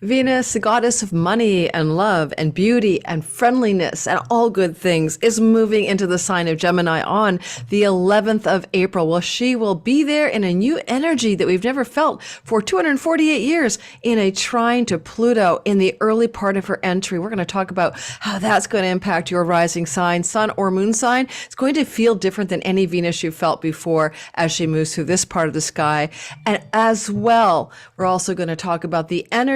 Venus, the goddess of money and love and beauty and friendliness and all good things, is moving into the sign of Gemini on the 11th of April. Well, she will be there in a new energy that we've never felt for 248 years in a trine to Pluto in the early part of her entry. We're going to talk about how that's going to impact your rising sign, sun or moon sign. It's going to feel different than any Venus you felt before as she moves through this part of the sky. And as well, we're also going to talk about the energy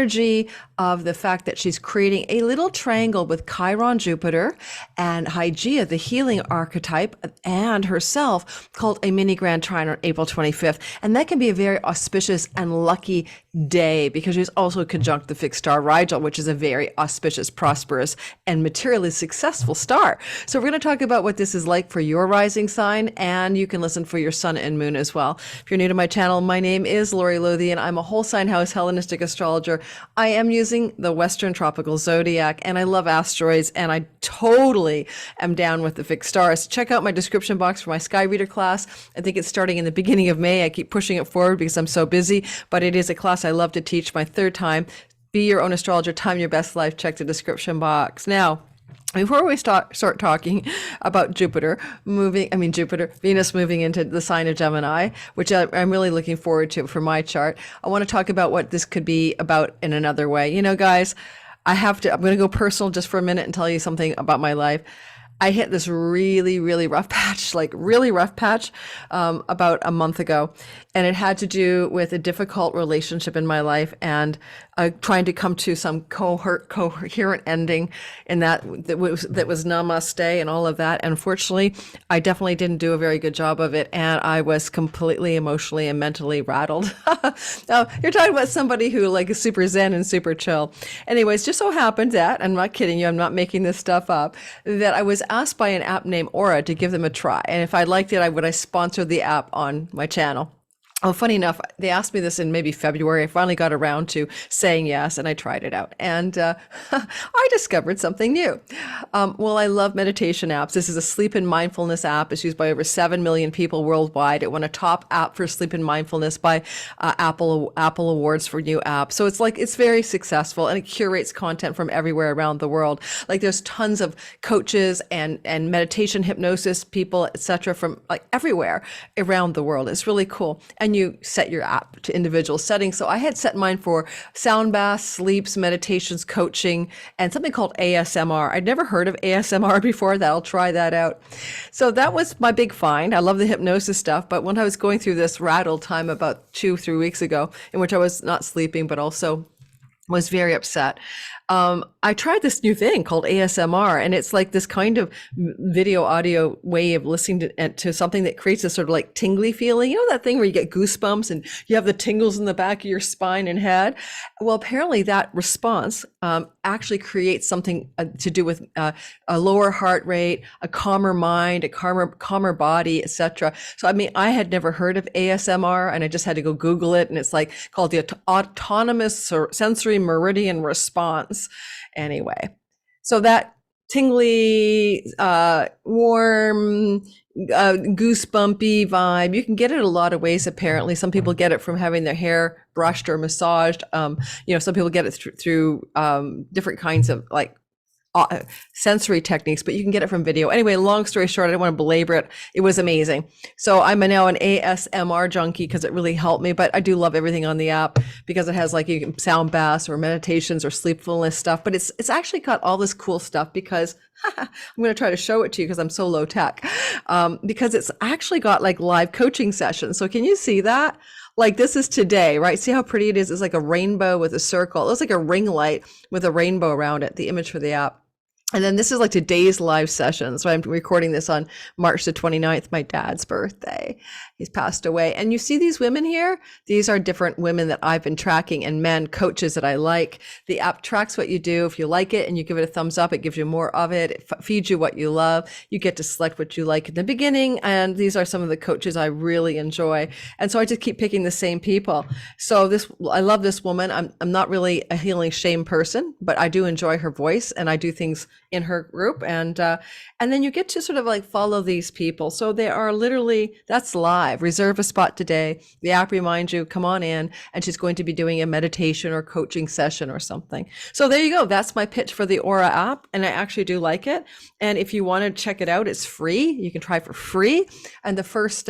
of the fact that she's creating a little triangle with Chiron, Jupiter, and Hygieia, the healing archetype, and herself, called a mini grand trine on April 25th. And that can be a very auspicious and lucky day because she's also conjunct the fixed star Rigel, which is a very auspicious, prosperous, and materially successful star. So we're going to talk about what this is like for your rising sign, and you can listen for your sun and moon as well. If you're new to my channel, my name is Lori Lothian. I'm a whole sign house Hellenistic astrologer. I am using the Western tropical zodiac, and I love asteroids, and I totally am down with the fixed stars. Check out my description box for my Sky Reader class. I think it's starting in the beginning of May. I keep pushing it forward because I'm so busy, but it is a class I love to teach. My third time. Be your own astrologer, time your best life. Check the description box. Now, before we start talking about Venus moving into the sign of Gemini, which I'm really looking forward to for my chart, I want to talk about what this could be about in another way. You know, guys, I'm going to go personal just for a minute and tell you something about my life. I hit this really, really rough patch, about a month ago. And it had to do with a difficult relationship in my life and trying to come to some coherent ending in that was namaste and all of that. And unfortunately, I definitely didn't do a very good job of it. And I was completely emotionally and mentally rattled. Now, you're talking about somebody who like is super zen and super chill. Anyways, just so happened that, I'm not kidding you, I'm not making this stuff up, that I was asked by an app named Aura to give them a try. And if I liked it, I sponsor the app on my channel. Oh, funny enough, they asked me this in maybe February. I finally got around to saying yes, and I tried it out. And I discovered something new. Well, I love meditation apps. This is a sleep and mindfulness app. It's used by over 7 million people worldwide. It won a top app for sleep and mindfulness by Apple Awards for new apps. So it's very successful, and it curates content from everywhere around the world. Like there's tons of coaches and meditation hypnosis people, etc., from like everywhere around the world. It's really cool. And you set your app to individual settings. So I had set mine for sound baths, sleeps, meditations, coaching, and something called ASMR. I'd never heard of ASMR before. I'll try that out. So that was my big find. I love the hypnosis stuff. But when I was going through this rattled time about 2-3 weeks ago, in which I was not sleeping, but also was very upset, I tried this new thing called ASMR, and it's like this kind of video audio way of listening to something that creates a sort of like tingly feeling. You know that thing where you get goosebumps and you have the tingles in the back of your spine and head? Well, apparently that response actually creates something to do with a lower heart rate, a calmer mind, a calmer body, etc. So, I mean, I had never heard of ASMR, and I just had to go Google it, and it's like called the Autonomous Sensory Meridian Response. Anyway, so that tingly, warm, goosebumpy vibe, you can get it a lot of ways. Apparently, some people get it from having their hair brushed or massaged. Some people get it through different kinds of like sensory techniques, but you can get it from video. Anyway, long story short, I don't want to belabor it. It was amazing. So I'm now an ASMR junkie because it really helped me, but I do love everything on the app because it has like you can sound baths or meditations or sleepfulness stuff, but it's actually got all this cool stuff because I'm going to try to show it to you because I'm so low tech, because it's actually got like live coaching sessions. So can you see that? Like this is today, right? See how pretty it is? It's like a rainbow with a circle. It looks like a ring light with a rainbow around it, the image for the app. And then this is like today's live session. So I'm recording this on March the 29th, my dad's birthday. He's passed away. And you see these women here? These are different women that I've been tracking and men, coaches that I like. The app tracks what you do. If you like it and you give it a thumbs up, it gives you more of it. It feeds you what you love. You get to select what you like in the beginning. And these are some of the coaches I really enjoy. And so I just keep picking the same people. So I love this woman. I'm not really a healing shame person, but I do enjoy her voice and I do things in her group, and then you get to sort of like follow these people. So they are literally, that's live. Reserve a spot today. The app reminds you, come on in, and she's going to be doing a meditation or coaching session or something. So there you go. That's my pitch for the Aura app, and I actually do like it. And if you want to check it out, it's free. You can try for free. And the first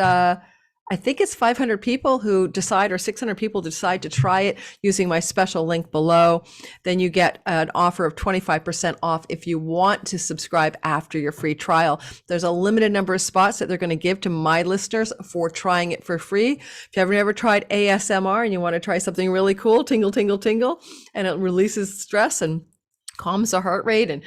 I think it's 500 people who decide, or 600 people decide to try it using my special link below. Then you get an offer of 25% off if you want to subscribe after your free trial. There's a limited number of spots that they're going to give to my listeners for trying it for free. If you haven't ever tried ASMR and you want to try something really cool, tingle, tingle, tingle, and it releases stress and calms the heart rate and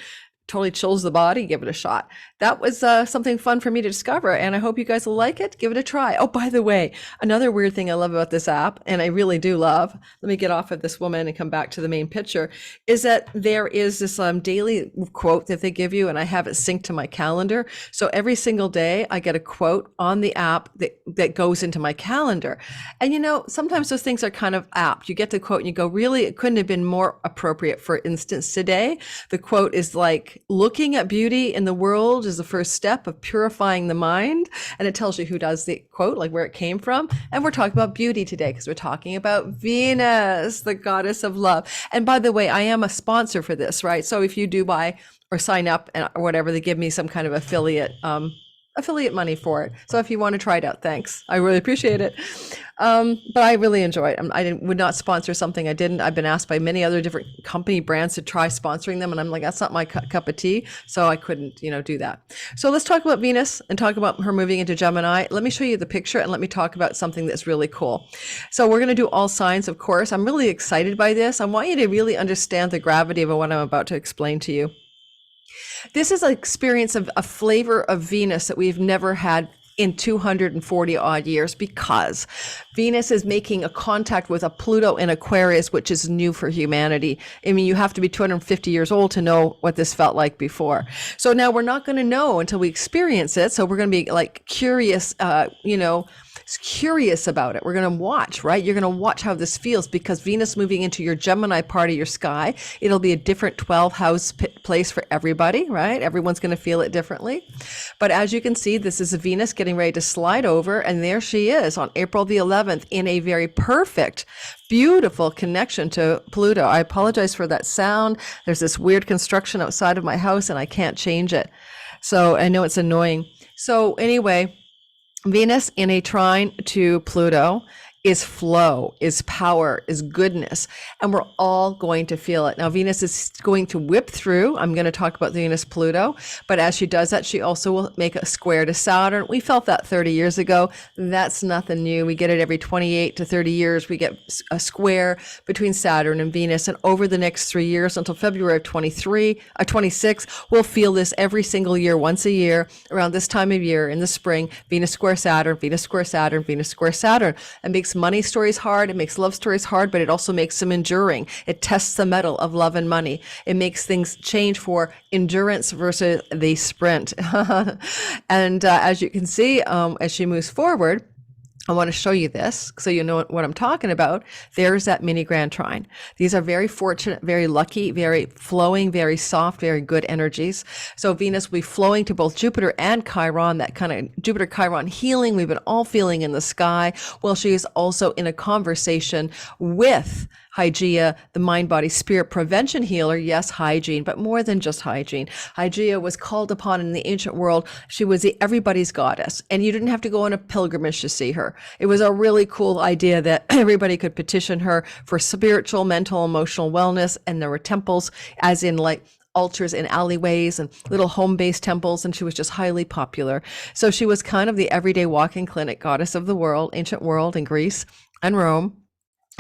totally chills the body, give it a shot. That was something fun for me to discover, and I hope you guys will like it. Give it a try. Oh, by the way, another weird thing I love about this app, and I really do love, let me get off of this woman and come back to the main picture, is that there is this daily quote that they give you, and I have it synced to my calendar. So every single day I get a quote on the app that goes into my calendar. And you know, sometimes those things are kind of apt. You get the quote and you go, really, it couldn't have been more appropriate. For instance, today, the quote is like, looking at beauty in the world is the first step of purifying the mind. And it tells you who does the quote, like where it came from. And we're talking about beauty today because we're talking about Venus, the goddess of love. And by the way, I am a sponsor for this, right? So if you do buy or sign up or whatever, they give me some kind of affiliate money for it. So if you want to try it out, thanks. I really appreciate it. But I really enjoy it. I would not sponsor something I didn't. I've been asked by many other different company brands to try sponsoring them. And I'm like, that's not my cup of tea. So I couldn't, do that. So let's talk about Venus and talk about her moving into Gemini. Let me show you the picture and let me talk about something that's really cool. So we're going to do all signs, of course. I'm really excited by this. I want you to really understand the gravity of what I'm about to explain to you. This is an experience of a flavor of Venus that we've never had in 240 odd years, because Venus is making a contact with a Pluto in Aquarius, which is new for humanity. I mean, you have to be 250 years old to know what this felt like before. So now we're not going to know until we experience it. So we're going to be like curious, curious about it. We're going to watch, right? You're going to watch how this feels, because Venus moving into your Gemini part of your sky, it'll be a different 12 house place for everybody, right? Everyone's going to feel it differently. But as you can see, this is a Venus getting ready to slide over. And there she is on April the 11th in a very perfect, beautiful connection to Pluto. I apologize for that sound. There's this weird construction outside of my house and I can't change it. So I know it's annoying. So anyway, Venus in a trine to Pluto is flow, is power, is goodness, and we're all going to feel it. Now, Venus is going to whip through. I'm going to talk about Venus-Pluto, but as she does that, she also will make a square to Saturn. We felt that 30 years ago. That's nothing new. We get it every 28 to 30 years. We get a square between Saturn and Venus, and over the next 3 years until February of 26, we'll feel this every single year, once a year, around this time of year in the spring. Venus square Saturn, Venus square Saturn, Venus square Saturn. It makes money stories hard. It makes love stories hard, but it also makes them enduring. It tests the metal of love and money. It makes things change for endurance versus the sprint. And as you can see, as she moves forward, I want to show you this so you know what I'm talking about. There's that mini grand trine. These are very fortunate, very lucky, very flowing, very soft, very good energies. So Venus will be flowing to both Jupiter and Chiron, that kind of Jupiter Chiron healing we've been all feeling in the sky. Well, she is also in a conversation with Hygieia, the mind, body, spirit prevention healer. Yes, hygiene, but more than just hygiene. Hygieia was called upon in the ancient world. She was everybody's goddess, and you didn't have to go on a pilgrimage to see her. It was a really cool idea that everybody could petition her for spiritual, mental, emotional wellness, and there were temples, as in like altars in alleyways and little home-based temples, and she was just highly popular. So she was kind of the everyday walking clinic goddess of the world, ancient world in Greece and Rome.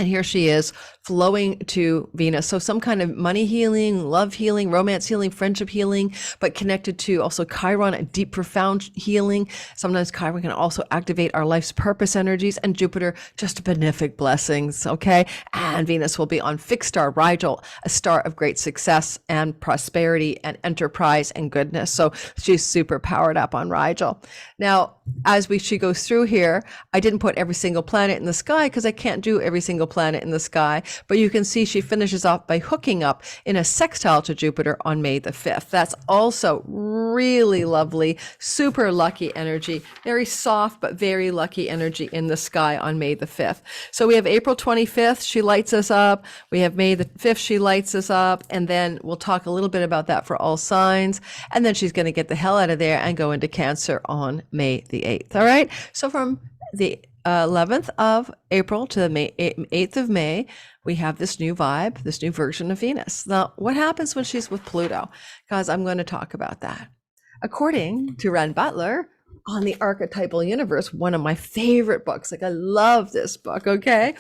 And here she is flowing to Venus. So some kind of money healing, love healing, romance healing, friendship healing, but connected to also Chiron, a deep, profound healing. Sometimes Chiron can also activate our life's purpose energies, and Jupiter, just benefic blessings, okay? And Venus will be on fixed star Rigel, a star of great success and prosperity and enterprise and goodness. So she's super powered up on Rigel. Now, as she goes through here, I didn't put every single planet in the sky because I can't do every single planet in the sky. But you can see she finishes off by hooking up in a sextile to Jupiter on May the 5th. That's also really lovely, super lucky energy, very soft but very lucky energy in the sky on May the 5th. So we have April 25th, she lights us up. We have May the 5th, she lights us up. And then we'll talk a little bit about that for all signs. And then she's going to get the hell out of there and go into Cancer on May the 8th. All right. So from the 11th of April to the 8th of May, we have this new vibe, this new version of Venus. Now, what happens when she's with Pluto? Because I'm going to talk about that. According to Ren Butler on the Archetypal Universe, one of my favorite books, like I love this book, okay?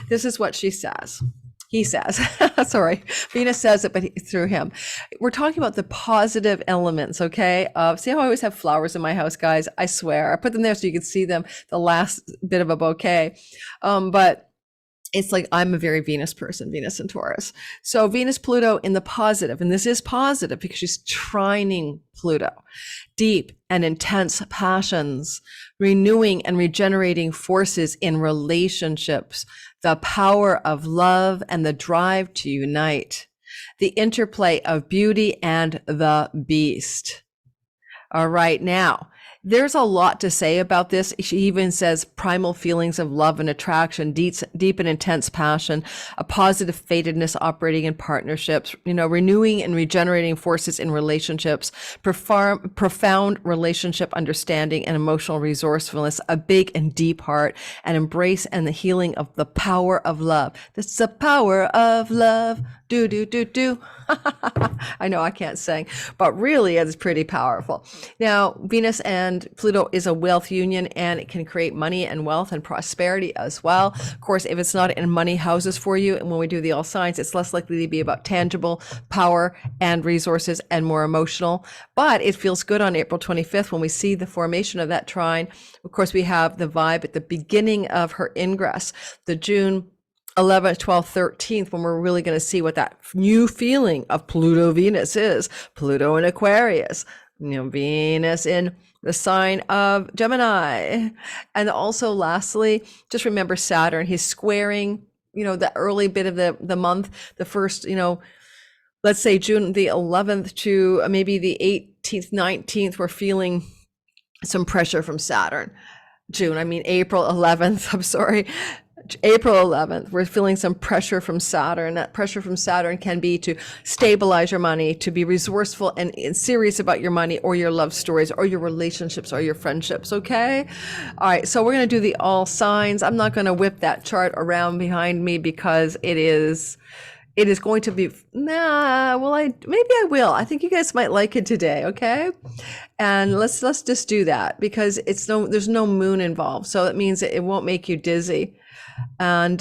This is what she says. He says, sorry, Venus says it, but through him. We're talking about the positive elements, okay? See how I always have flowers in my house, guys? I swear. I put them there so you can see them, the last bit of a bouquet. But it's like I'm a very Venus person, Venus and Taurus. So Venus, Pluto in the positive, and this is positive because she's trining Pluto. Deep and intense passions, renewing and regenerating forces in relationships, the power of love and the drive to unite, the interplay of beauty and the beast. All right, now, there's a lot to say about this. She even says primal feelings of love and attraction, deep and intense passion, a positive fatedness operating in partnerships, renewing and regenerating forces in relationships, profound relationship understanding and emotional resourcefulness, a big and deep heart, and embrace and the healing of the power of love. This is the power of love. Do, do, do, do. I know I can't sing, but really it's pretty powerful. Now, Venus and Pluto is a wealth union, and it can create money and wealth and prosperity as well. Of course, if it's not in money houses for you, and when we do the all signs, it's less likely to be about tangible power and resources and more emotional. But it feels good on April 25th when we see the formation of that trine. Of course, we have the vibe at the beginning of her ingress, the June 11th, 12th, 13th, when we're really going to see what that new feeling of Pluto Venus is. Pluto in Aquarius, Venus in the sign of Gemini. And also lastly, just remember Saturn, he's squaring, the early bit of the month, the first, let's say June the 11th to maybe the 18th, 19th, we're feeling some pressure from Saturn. April 11th, I'm sorry. April 11th, we're feeling some pressure from Saturn. That pressure from Saturn can be to stabilize your money, to be resourceful and serious about your money or your love stories or your relationships or your friendships, okay? All right, so we're going to do the all signs. I'm not going to whip that chart around behind me because it is going to be, maybe I will. I think you guys might like it today, okay? And let's just do that because there's no moon involved. So that means it won't make you dizzy. And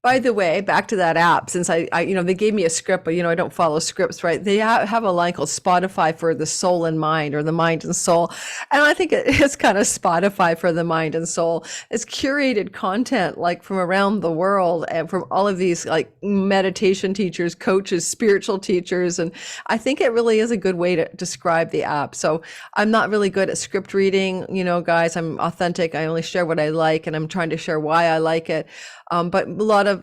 by the way, back to that app, since I they gave me a script, but I don't follow scripts, right? They have a line called Spotify for the soul and mind, or the mind and soul. And I think it's kind of Spotify for the mind and soul. It's curated content like from around the world and from all of these like meditation teachers, coaches, spiritual teachers. And I think it really is a good way to describe the app. So I'm not really good at script reading, guys, I'm authentic. I only share what I like, and I'm trying to share why I like it. But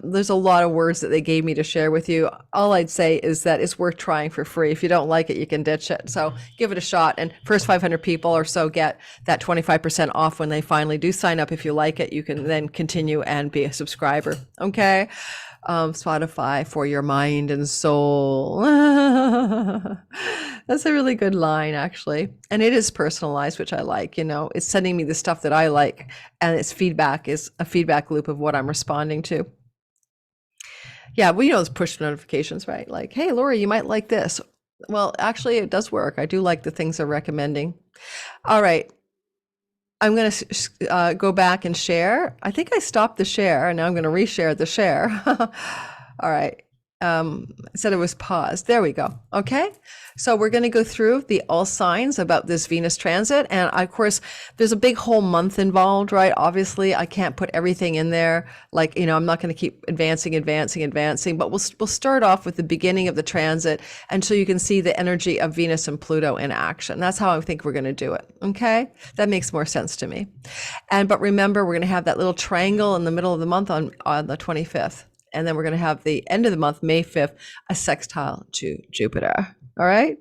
there's a lot of words that they gave me to share with you. All I'd say is that it's worth trying for free. If you don't like it, you can ditch it. So give it a shot. And first 500 people or so get that 25% off when they finally do sign up. If you like it, you can then continue and be a subscriber. Okay. Spotify for your mind and soul. That's a really good line, actually. And it is personalized, which I like. It's sending me the stuff that I like, and its feedback is a feedback loop of what I'm responding to. Yeah, well, those push notifications, right? Like, hey, Lori, you might like this. Well, actually, it does work. I do like the things they're recommending. All right. I'm going to go back and share. I think I stopped the share, and now I'm going to reshare the share. All right. I said it was paused. There we go. Okay. So we're going to go through the all signs about this Venus transit. And of course, there's a big whole month involved, right? Obviously, I can't put everything in there. Like, I'm not going to keep advancing, but we'll start off with the beginning of the transit. And so you can see the energy of Venus and Pluto in action. That's how I think we're going to do it. Okay. That makes more sense to me. But remember, we're going to have that little triangle in the middle of the month on the 25th. And then we're going to have the end of the month, May 5th, a sextile to Jupiter. All right.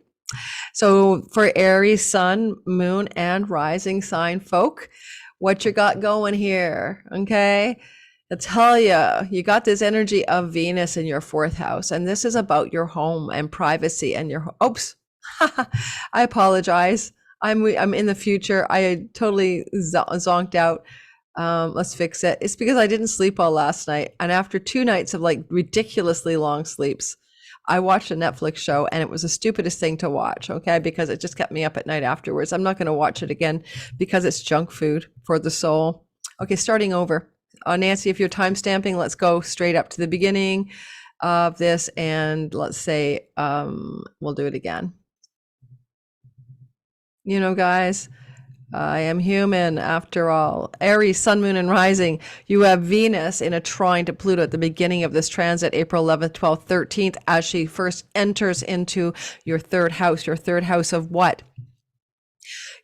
So for Aries, sun, moon, and rising sign folk, what you got going here? Okay. I tell you got this energy of Venus in your fourth house. And this is about your home and privacy and your, oops, I apologize. I'm in the future. I totally zonked out. Let's fix it. It's because I didn't sleep well last night. And after 2 nights of like ridiculously long sleeps, I watched a Netflix show and it was the stupidest thing to watch. Okay. Because it just kept me up at night afterwards. I'm not going to watch it again because it's junk food for the soul. Okay. Starting over. Nancy, if you're time stamping, let's go straight up to the beginning of this. And let's say, we'll do it again. Guys, I am human after all. Aries, sun, moon, and rising. You have Venus in a trine to Pluto at the beginning of this transit, April 11th, 12th, 13th, as she first enters into your third house. Your third house of what?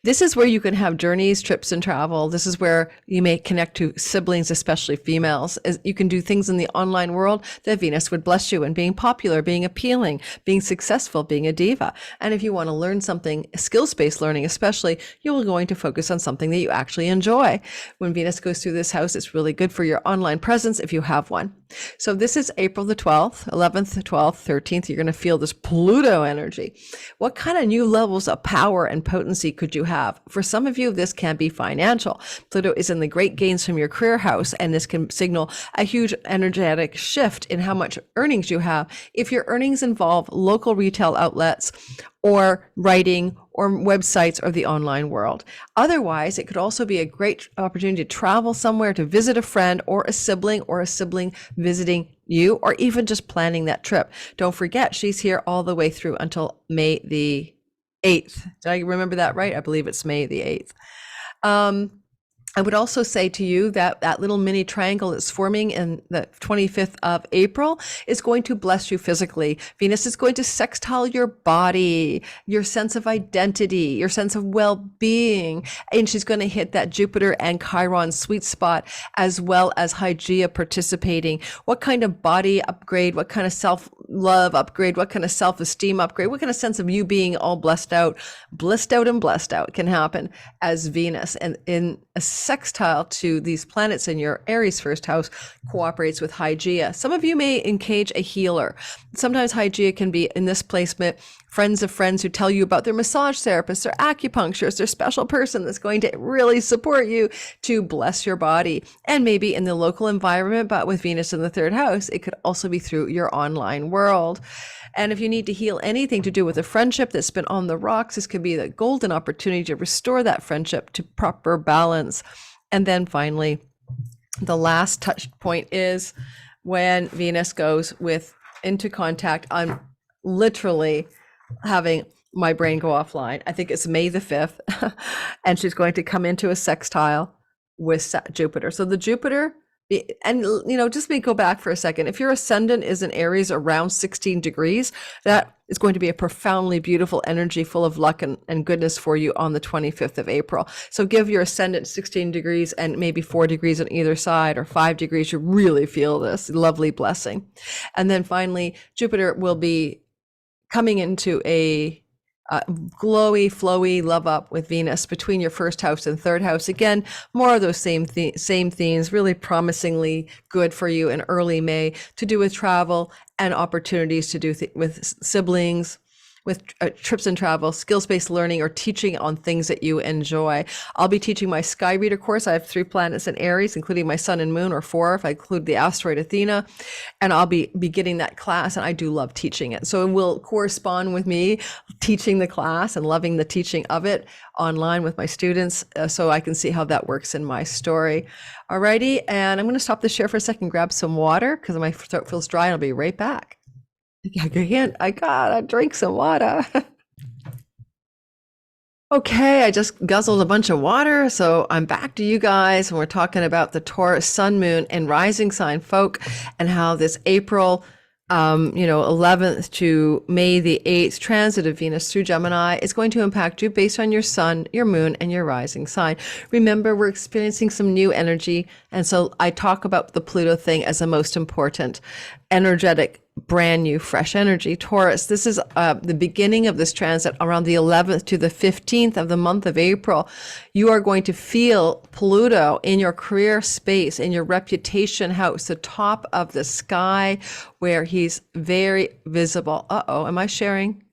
This is where you can have journeys, trips, and travel. This is where you may connect to siblings, especially females. You can do things in the online world that Venus would bless you in, being popular, being appealing, being successful, being a diva. And if you want to learn something, skills-based learning especially, you're going to focus on something that you actually enjoy. When Venus goes through this house, it's really good for your online presence if you have one. So this is April the 12th, 11th, 12th, 13th. You're going to feel this Pluto energy. What kind of new levels of power and potency could you have? For some of you, this can be financial. Pluto is in the great gains from your career house, and this can signal a huge energetic shift in how much earnings you have. If your earnings involve local retail outlets or writing or websites or the online world. Otherwise, it could also be a great opportunity to travel somewhere, to visit a friend or a sibling visiting you, or even just planning that trip. Don't forget, she's here all the way through until May the 8th. Did I remember that right? I believe it's May the 8th. I would also say to you that that little mini triangle that's forming in the 25th of April is going to bless you physically. Venus is going to sextile your body, your sense of identity, your sense of well-being, and she's going to hit that Jupiter and Chiron sweet spot, as well as Hygieia participating. What kind of body upgrade, what kind of self-love upgrade, what kind of self-esteem upgrade, what kind of sense of you being all blessed out can happen as Venus and in a sextile to these planets in your Aries first house cooperates with Hygieia. Some of you may engage a healer. Sometimes Hygieia can be in this placement, friends of friends who tell you about their massage therapists, their acupuncturists, their special person that's going to really support you to bless your body. And maybe in the local environment, but with Venus in the third house, it could also be through your online world. And if you need to heal anything to do with a friendship that's been on the rocks, this could be the golden opportunity to restore that friendship to proper balance. And then finally, the last touch point is when Venus goes into contact. I'm literally having my brain go offline. I think it's May the 5th, and she's going to come into a sextile with Jupiter. So the Jupiter, and just me go back for a second. If your ascendant is in Aries around 16 degrees, that is going to be a profoundly beautiful energy full of luck and goodness for you on the 25th of April. So give your ascendant 16 degrees and maybe 4 degrees on either side, or 5 degrees. You really feel this lovely blessing. And then finally, Jupiter will be coming into a glowy, flowy love up with Venus between your first house and third house. Again, more of those same themes, really promisingly good for you in early May to do with travel and opportunities to do with siblings, with trips and travel, skills-based learning, or teaching on things that you enjoy. I'll be teaching my Sky Reader course. I have 3 planets in Aries, including my sun and moon, or 4 if I include the asteroid Athena. And I'll be getting that class, and I do love teaching it. So it will correspond with me teaching the class and loving the teaching of it online with my students, so I can see how that works in my story. Alrighty, and I'm going to stop the share for a second, grab some water because my throat feels dry, and I'll be right back. I gotta drink some water. Okay, I just guzzled a bunch of water, so I'm back to you guys, and we're talking about the Taurus sun, moon, and rising sign folk, and how this April, 11th to May the 8th transit of Venus through Gemini is going to impact you based on your sun, your moon, and your rising sign. Remember, we're experiencing some new energy, and so I talk about the Pluto thing as the most important, energetic, brand new, fresh energy. Taurus, this is the beginning of this transit around the 11th to the 15th of the month of April. You are going to feel Pluto in your career space, in your reputation house, the top of the sky, where he's very visible. Uh-oh, am I sharing?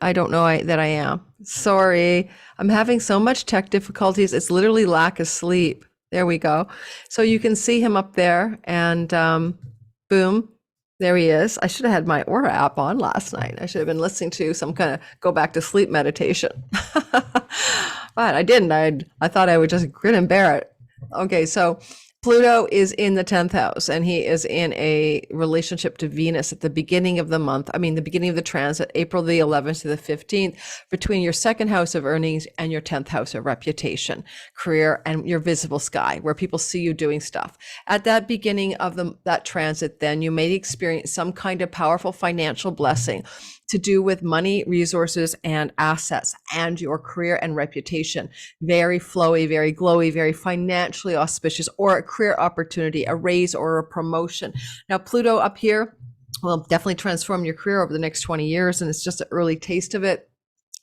I don't know that I am. Sorry. I'm having so much tech difficulties. It's literally lack of sleep. There we go. So you can see him up there, and boom. There he is. I should have had my Aura app on last night. I should have been listening to some kind of go back to sleep meditation. But I didn't. I thought I would just grin and bear it. Okay, so Pluto is in the 10th house, and he is in a relationship to Venus at the beginning of the month. I mean, the beginning of the transit, April the 11th to the 15th, between your second house of earnings and your 10th house of reputation, career, and your visible sky, where people see you doing stuff. At that beginning of that transit, then you may experience some kind of powerful financial blessing to do with money, resources, and assets, and your career and reputation. Very flowy, very glowy, very financially auspicious, or a career opportunity, a raise or a promotion. Now, Pluto up here will definitely transform your career over the next 20 years, and it's just an early taste of it.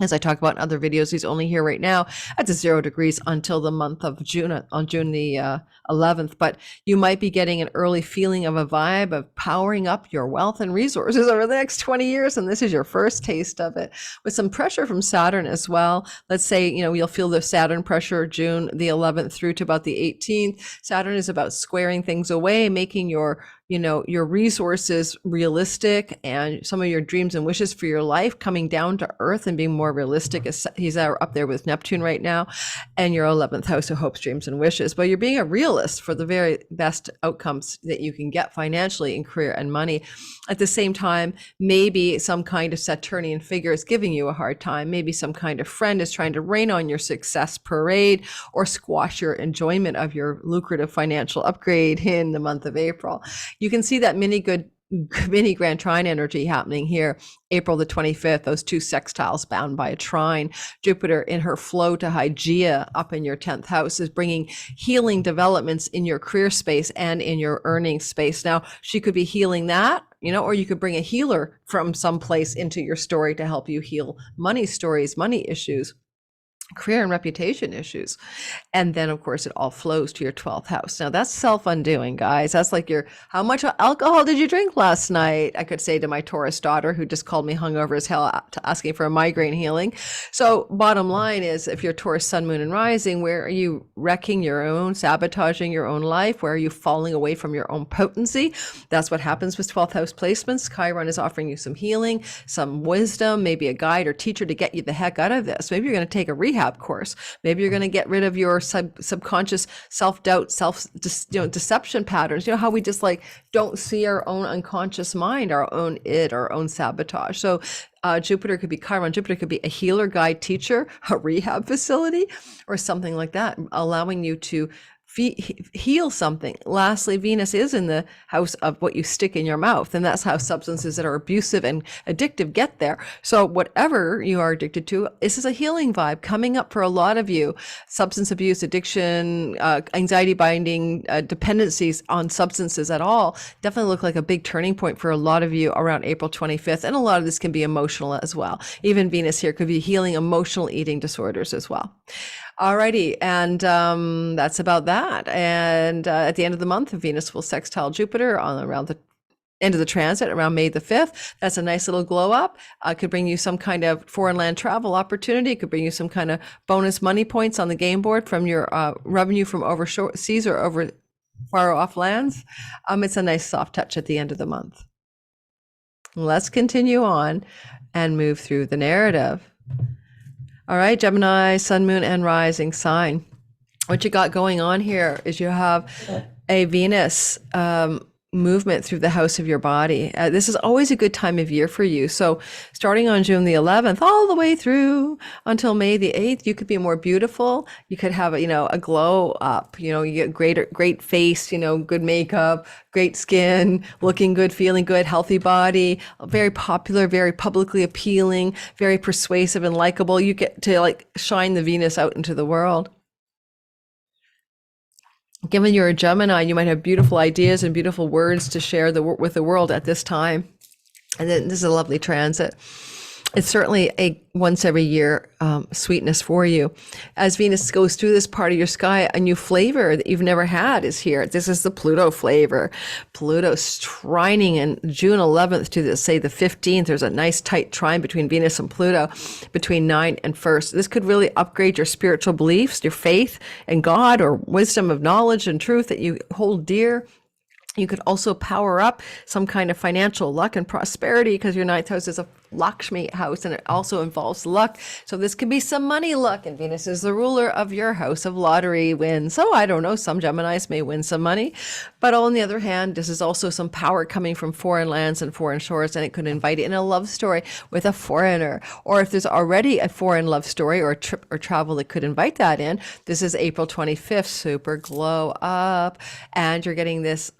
As I talk about in other videos, he's only here right now at the 0 degrees until the month of June, on June the 11th. But you might be getting an early feeling of a vibe of powering up your wealth and resources over the next 20 years. And this is your first taste of it, with some pressure from Saturn as well. Let's say, you'll feel the Saturn pressure June the 11th through to about the 18th. Saturn is about squaring things away, making your resources realistic, and some of your dreams and wishes for your life coming down to earth and being more realistic. He's up there with Neptune right now, and your 11th house of hopes, dreams, and wishes. But you're being a realist for the very best outcomes that you can get financially in career and money. At the same time, maybe some kind of Saturnian figure is giving you a hard time. Maybe some kind of friend is trying to rain on your success parade or squash your enjoyment of your lucrative financial upgrade in the month of April. You can see that mini grand trine energy happening here, April the 25th, those two sextiles bound by a trine. Jupiter in her flow to Hygieia up in your 10th house is bringing healing developments in your career space and in your earning space. Now, she could be healing that, or you could bring a healer from someplace into your story to help you heal money stories, money issues, career and reputation issues. And then, of course, it all flows to your 12th house. Now, that's self-undoing, guys. That's like how much alcohol did you drink last night? I could say to my Taurus daughter, who just called me hungover as hell, asking for a migraine healing. So bottom line is, if you're Taurus sun, moon, and rising, where are you wrecking your own, sabotaging your own life? Where are you falling away from your own potency? That's what happens with 12th house placements. Chiron is offering you some healing, some wisdom, maybe a guide or teacher to get you the heck out of this. Maybe you're going to take a rehab course. Maybe you're going to get rid of your subconscious self-doubt, deception patterns. How we just don't see our own unconscious mind, our own id, our own sabotage. So Jupiter could be Chiron. Jupiter could be a healer, guide, teacher, a rehab facility, or something like that, allowing you to heal something. Lastly, Venus is in the house of what you stick in your mouth, and that's how substances that are abusive and addictive get there. So whatever you are addicted to, this is a healing vibe coming up for a lot of you. Substance abuse, addiction, anxiety binding, dependencies on substances at all definitely look like a big turning point for a lot of you around April 25th. And a lot of this can be emotional as well. Even Venus here could be healing emotional eating disorders as well. Alrighty, and that's about that. And at the end of the month, Venus will sextile Jupiter around the end of the transit, around May the 5th. That's a nice little glow up. Could bring you some kind of foreign land travel opportunity. Could bring you some kind of bonus money points on the game board from your revenue from overseas or over far off lands. It's a nice soft touch at the end of the month. Let's continue on and move through the narrative. All right, Gemini, sun, moon, and rising sign. What you got going on here is you have a Venus movement through the house of your body. This is always a good time of year for you. So starting on June the 11th, all the way through until May the 8th, you could be more beautiful. You could have, a glow up, you get great face, good makeup, great skin, looking good, feeling good, healthy body, very popular, very publicly appealing, very persuasive and likable. You get to like shine the Venus out into the world. Given you're a Gemini, you might have beautiful ideas and beautiful words to share with the world at this time. And then this is a lovely transit. It's certainly a once every year sweetness for you. As Venus goes through this part of your sky, a new flavor that you've never had is here. This is the Pluto flavor. Pluto's trining in June 11th to the 15th. There's a nice tight trine between Venus and Pluto between 9 and 1st. This could really upgrade your spiritual beliefs, your faith in God or wisdom of knowledge and truth that you hold dear. You could also power up some kind of financial luck and prosperity because your ninth house is a Lakshmi house and it also involves luck. So this could be some money luck, and Venus is the ruler of your house of lottery wins. So I don't know, some Geminis may win some money, but on the other hand, this is also some power coming from foreign lands and foreign shores, and it could invite in a love story with a foreigner. Or if there's already a foreign love story or a trip or travel that could invite that in, this is April 25th, super glow up, and you're getting this,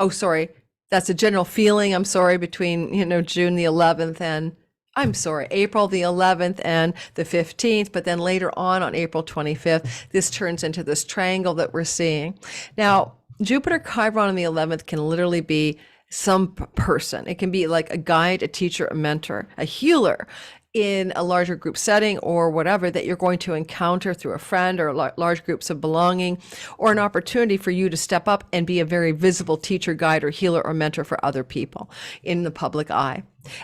that's a general feeling, between, June the 11th and April the 11th and the 15th, but then later on April 25th, this turns into this triangle that we're seeing. Now, Jupiter Chiron on the 11th can literally be some person. It can be like a guide, a teacher, a mentor, a healer in a larger group setting or whatever that you're going to encounter through a friend or large groups of belonging, or an opportunity for you to step up and be a very visible teacher, guide, or healer or mentor for other people in the public eye.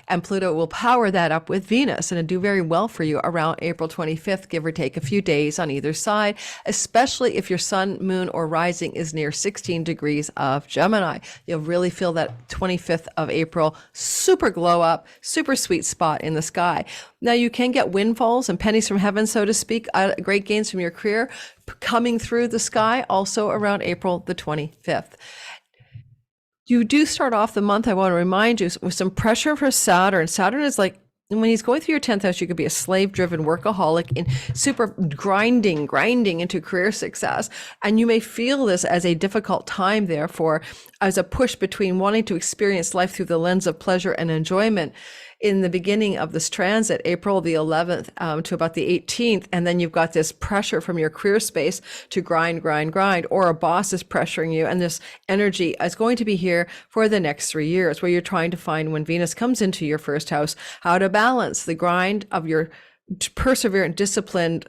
And Pluto will power that up with Venus, and it'll do very well for you around April 25th, give or take a few days on either side, especially if your sun, moon, or rising is near 16 degrees of Gemini. You'll really feel that 25th of April, super glow up, super sweet spot in the sky. Now you can get windfalls and pennies from heaven, so to speak, great gains from your career coming through the sky also around April the 25th. You do start off the month, I want to remind you, with some pressure for Saturn. Saturn is like, when he's going through your 10th house, you could be a slave-driven workaholic in super grinding into career success. And you may feel this as a difficult time, therefore, as a push between wanting to experience life through the lens of pleasure and enjoyment in the beginning of this transit, April the 11th to about the 18th. And then you've got this pressure from your career space to grind, or a boss is pressuring you. And this energy is going to be here for the next 3 years, where you're trying to find, when Venus comes into your first house, how to balance the grind of your perseverant, disciplined,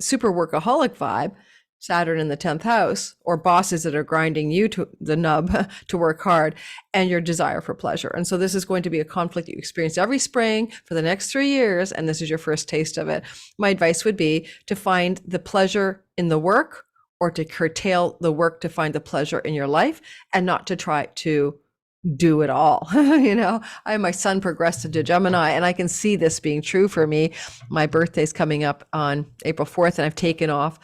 super workaholic vibe, Saturn in the 10th house, or bosses that are grinding you to the nub to work hard, and your desire for pleasure. And so this is going to be a conflict you experience every spring for the next 3 years, and this is your first taste of it. My advice would be to find the pleasure in the work, or to curtail the work to find the pleasure in your life, and not to try to do it all. My son progressed into Gemini, and I can see this being true for me. My birthday's coming up on April 4th, and I've taken off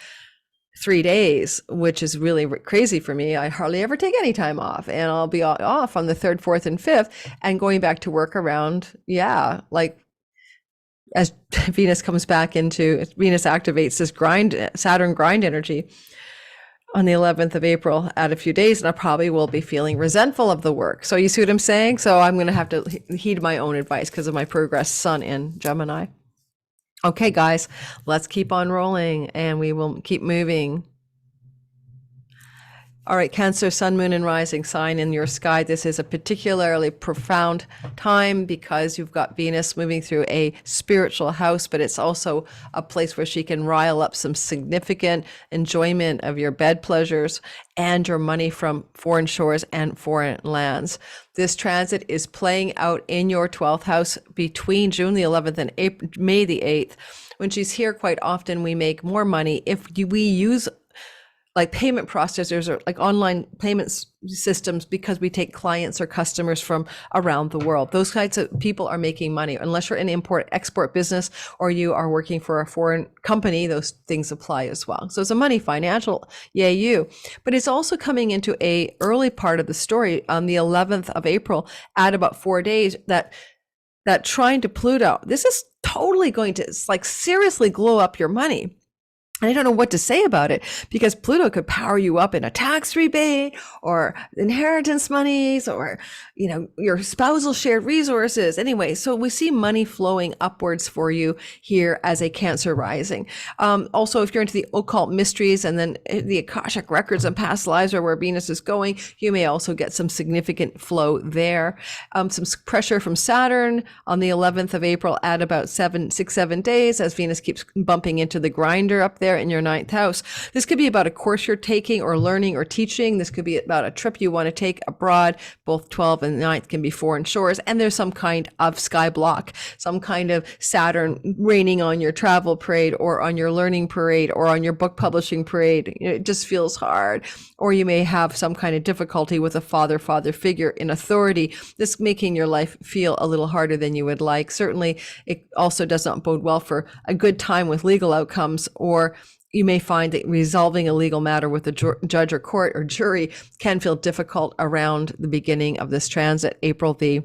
3 days, which is really crazy for me. I hardly ever take any time off, and I'll be off on the 3rd, 4th, and 5th, and going back to work around, as Venus activates this Saturn grind energy on the 11th of April at a few days, and I probably will be feeling resentful of the work. So you see what I'm saying? So I'm going to have to heed my own advice because of my progress sun in Gemini. Okay, guys, let's keep on rolling and we will keep moving. All right, Cancer, sun, moon, and rising sign in your sky. This is a particularly profound time because you've got Venus moving through a spiritual house, but it's also a place where she can rile up some significant enjoyment of your bed pleasures and your money from foreign shores and foreign lands. This transit is playing out in your 12th house between June the 11th and May the 8th. When she's here, quite often we make more money if we use like payment processors or like online payments systems, because we take clients or customers from around the world. Those kinds of people are making money. Unless you're in import export business or you are working for a foreign company, those things apply as well. So it's a money financial, yay you. But it's also coming into a early part of the story on the 11th of April at about 4 days, that trine to Pluto. This is totally going to like seriously glow up your money. And I don't know what to say about it, because Pluto could power you up in a tax rebate or inheritance monies or, your spousal shared resources. Anyway, so we see money flowing upwards for you here as a Cancer rising. Also, if you're into the occult mysteries and then the Akashic records and past lives or where Venus is going, you may also get some significant flow there. Some pressure from Saturn on the 11th of April at about 7 days as Venus keeps bumping into the grinder up there in your 9th house. This could be about a course you're taking or learning or teaching. This could be about a trip you want to take abroad. Both 12 and 9th can be foreign shores. And there's some kind of sky block, some kind of Saturn raining on your travel parade or on your learning parade or on your book publishing parade. It just feels hard. Or you may have some kind of difficulty with a father figure in authority. This making your life feel a little harder than you would like. Certainly, it also does not bode well for a good time with legal outcomes, or you may find that resolving a legal matter with a judge or court or jury can feel difficult around the beginning of this transit, April the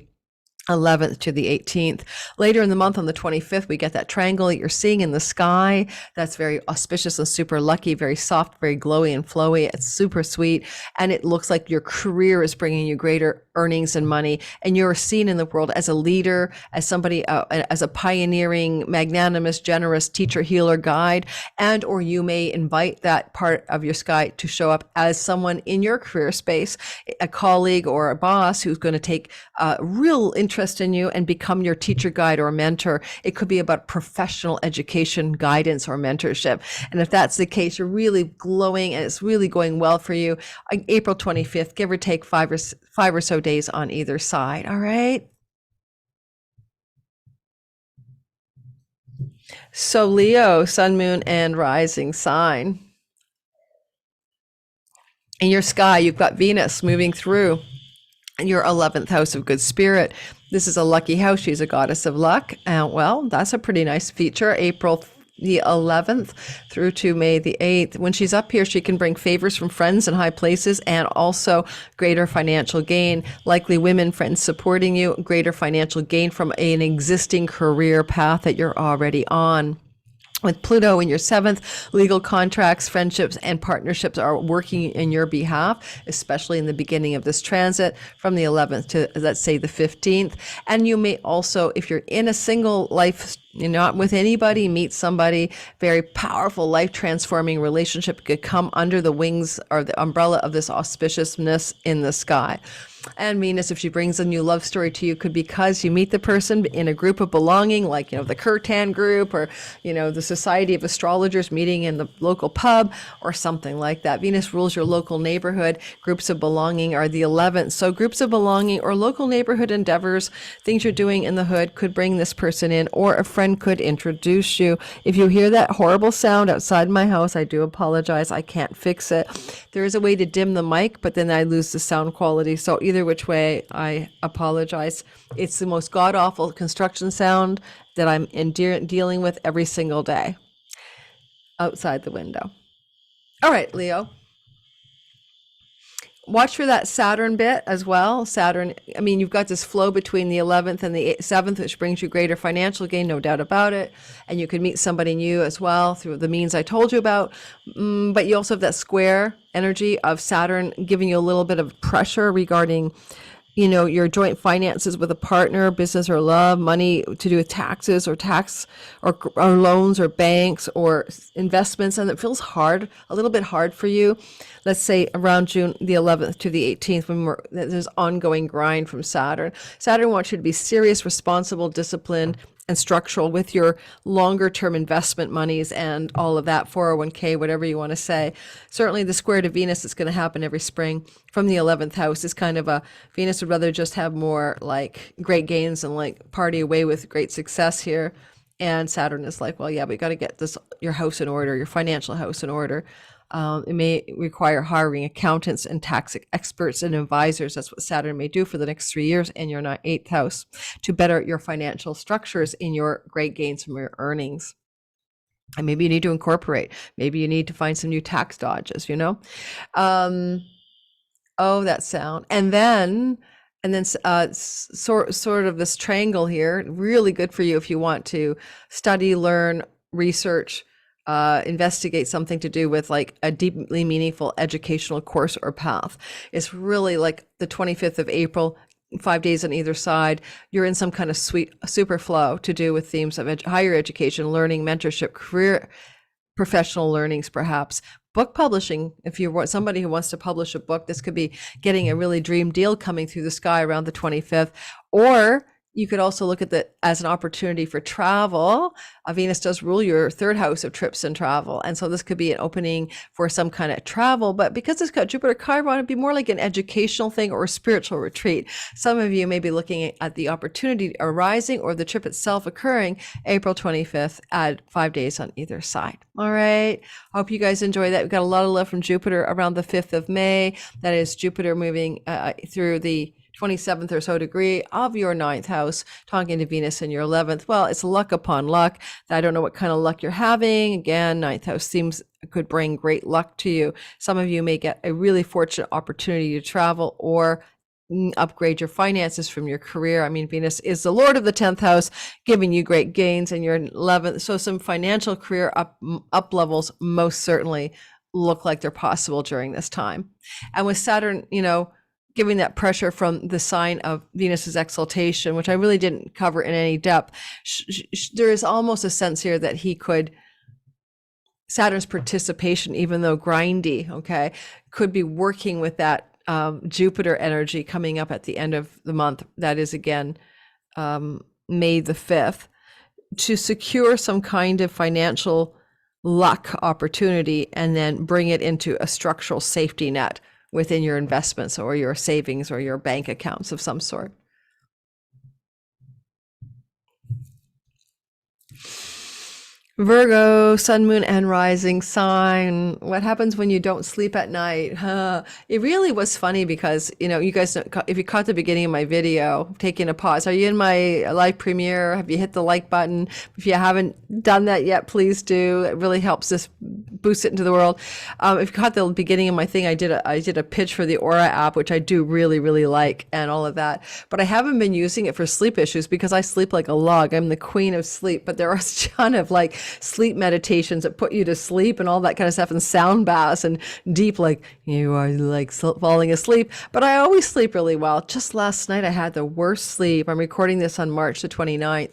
11th to the 18th. Later in the month on the 25th, we get that triangle that you're seeing in the sky. That's very auspicious and super lucky, very soft, very glowy and flowy. It's super sweet. And it looks like your career is bringing you greater earnings and money. And you're seen in the world as a leader, as somebody, as a pioneering, magnanimous, generous teacher, healer, guide. And, or you may invite that part of your sky to show up as someone in your career space, a colleague or a boss who's going to take real interest in you and become your teacher, guide, or mentor. It could be about professional education, guidance, or mentorship. And if that's the case, you're really glowing and it's really going well for you. April 25th, give or take five or so days on either side. All right. So Leo, sun, moon, and rising sign. In your sky, you've got Venus moving through your 11th house of good spirit. This is a lucky house. She's a goddess of luck. Well, that's a pretty nice feature. April the 11th through to May the 8th. When she's up here, she can bring favors from friends in high places and also greater financial gain. Likely women friends supporting you, greater financial gain from an existing career path that you're already on. With Pluto in your 7th, legal contracts, friendships, and partnerships are working in your behalf, especially in the beginning of this transit from the 11th to, let's say, the 15th. And you may also, if you're in a single life, you're not with anybody, meet somebody, very powerful, life-transforming relationship could come under the wings or the umbrella of this auspiciousness in the sky. And Venus, if she brings a new love story to you, could be because you meet the person in a group of belonging, like, the Carte group or, the Society of Astrologers meeting in the local pub or something like that. Venus rules your local neighborhood. Groups of belonging are the 11th. So groups of belonging or local neighborhood endeavors, things you're doing in the hood could bring this person in, or a friend could introduce you. If you hear that horrible sound outside my house, I do apologize. I can't fix it. There is a way to dim the mic, but then I lose the sound quality. So either which way, I apologize. It's the most god-awful construction sound that I'm dealing with every single day outside the window. All right, Leo. Watch for that Saturn bit as well. Saturn, you've got this flow between the 11th and the 7th, which brings you greater financial gain, no doubt about it. And you can meet somebody new as well through the means I told you about. But you also have that square energy of Saturn giving you a little bit of pressure regarding, your joint finances with a partner, business or love, money to do with taxes or loans or banks or investments. And it feels hard, a little bit hard for you. Let's say around June the 11th to the 18th, when there's ongoing grind from Saturn. Saturn wants you to be serious, responsible, disciplined, and structural with your longer term investment monies and all of that, 401k, whatever you want to say. Certainly the square to Venus that's going to happen every spring from the 11th house is kind of Venus would rather just have more like great gains and like party away with great success here. And Saturn is like, well, yeah, we got to get your house in order, your financial house in order. It may require hiring accountants and tax experts and advisors. That's what Saturn may do for the next 3 years in your 8th house to better your financial structures in your great gains from your earnings. And maybe you need to incorporate. Maybe you need to find some new tax dodges, you know? Oh, that sound. And then sort of this triangle here, really good for you if you want to study, learn, research, investigate something to do with like a deeply meaningful educational course or path. It's really like the 25th of April, 5 days on either side. You're in some kind of sweet super flow to do with themes of higher education, learning, mentorship, career, professional learnings, perhaps. Book publishing, if you want somebody who wants to publish a book, this could be getting a really dream deal coming through the sky around the 25th. Or you could also look at that as an opportunity for travel. Venus does rule your 3rd house of trips and travel. And so this could be an opening for some kind of travel, but because it's got Jupiter Chiron, it'd be more like an educational thing or a spiritual retreat. Some of you may be looking at the opportunity arising or the trip itself occurring April 25th at 5 days on either side. All right. Hope you guys enjoy that. We've got a lot of love from Jupiter around the 5th of May. That is Jupiter moving through the 27th or so degree of your 9th house, talking to Venus in your 11th. Well, it's luck upon luck. I don't know what kind of luck you're having. Again, 9th house seems could bring great luck to you. Some of you may get a really fortunate opportunity to travel or upgrade your finances from your career. I mean, Venus is the Lord of the 10th house, giving you great gains in your 11th. So some financial career up levels most certainly look like they're possible during this time. And with Saturn, you know, giving that pressure from the sign of Venus's exaltation, which I really didn't cover in any depth, there is almost a sense here that he could, Saturn's participation, even though grindy, okay, could be working with that Jupiter energy coming up at the end of the month. That is, again, May the 5th, to secure some kind of financial luck opportunity and then bring it into a structural safety net within your investments or your savings or your bank accounts of some sort. Virgo, sun, moon, and rising sign. What happens when you don't sleep at night? It really was funny because, you know, you guys, if you caught the beginning of my video, taking a pause, are you in my live premiere? Have you hit the like button? If you haven't done that yet, please do. It really helps us boost it into the world. If you caught the beginning of my thing, I did a pitch for the Aura app, which I do really, really like, and all of that. But I haven't been using it for sleep issues because I sleep like a log. I'm the queen of sleep, but there are a ton of like sleep meditations that put you to sleep and all that kind of stuff, and sound baths and deep, like you are like falling asleep. But I always sleep really well. Just last night I had the worst sleep. I'm recording this on March the 29th,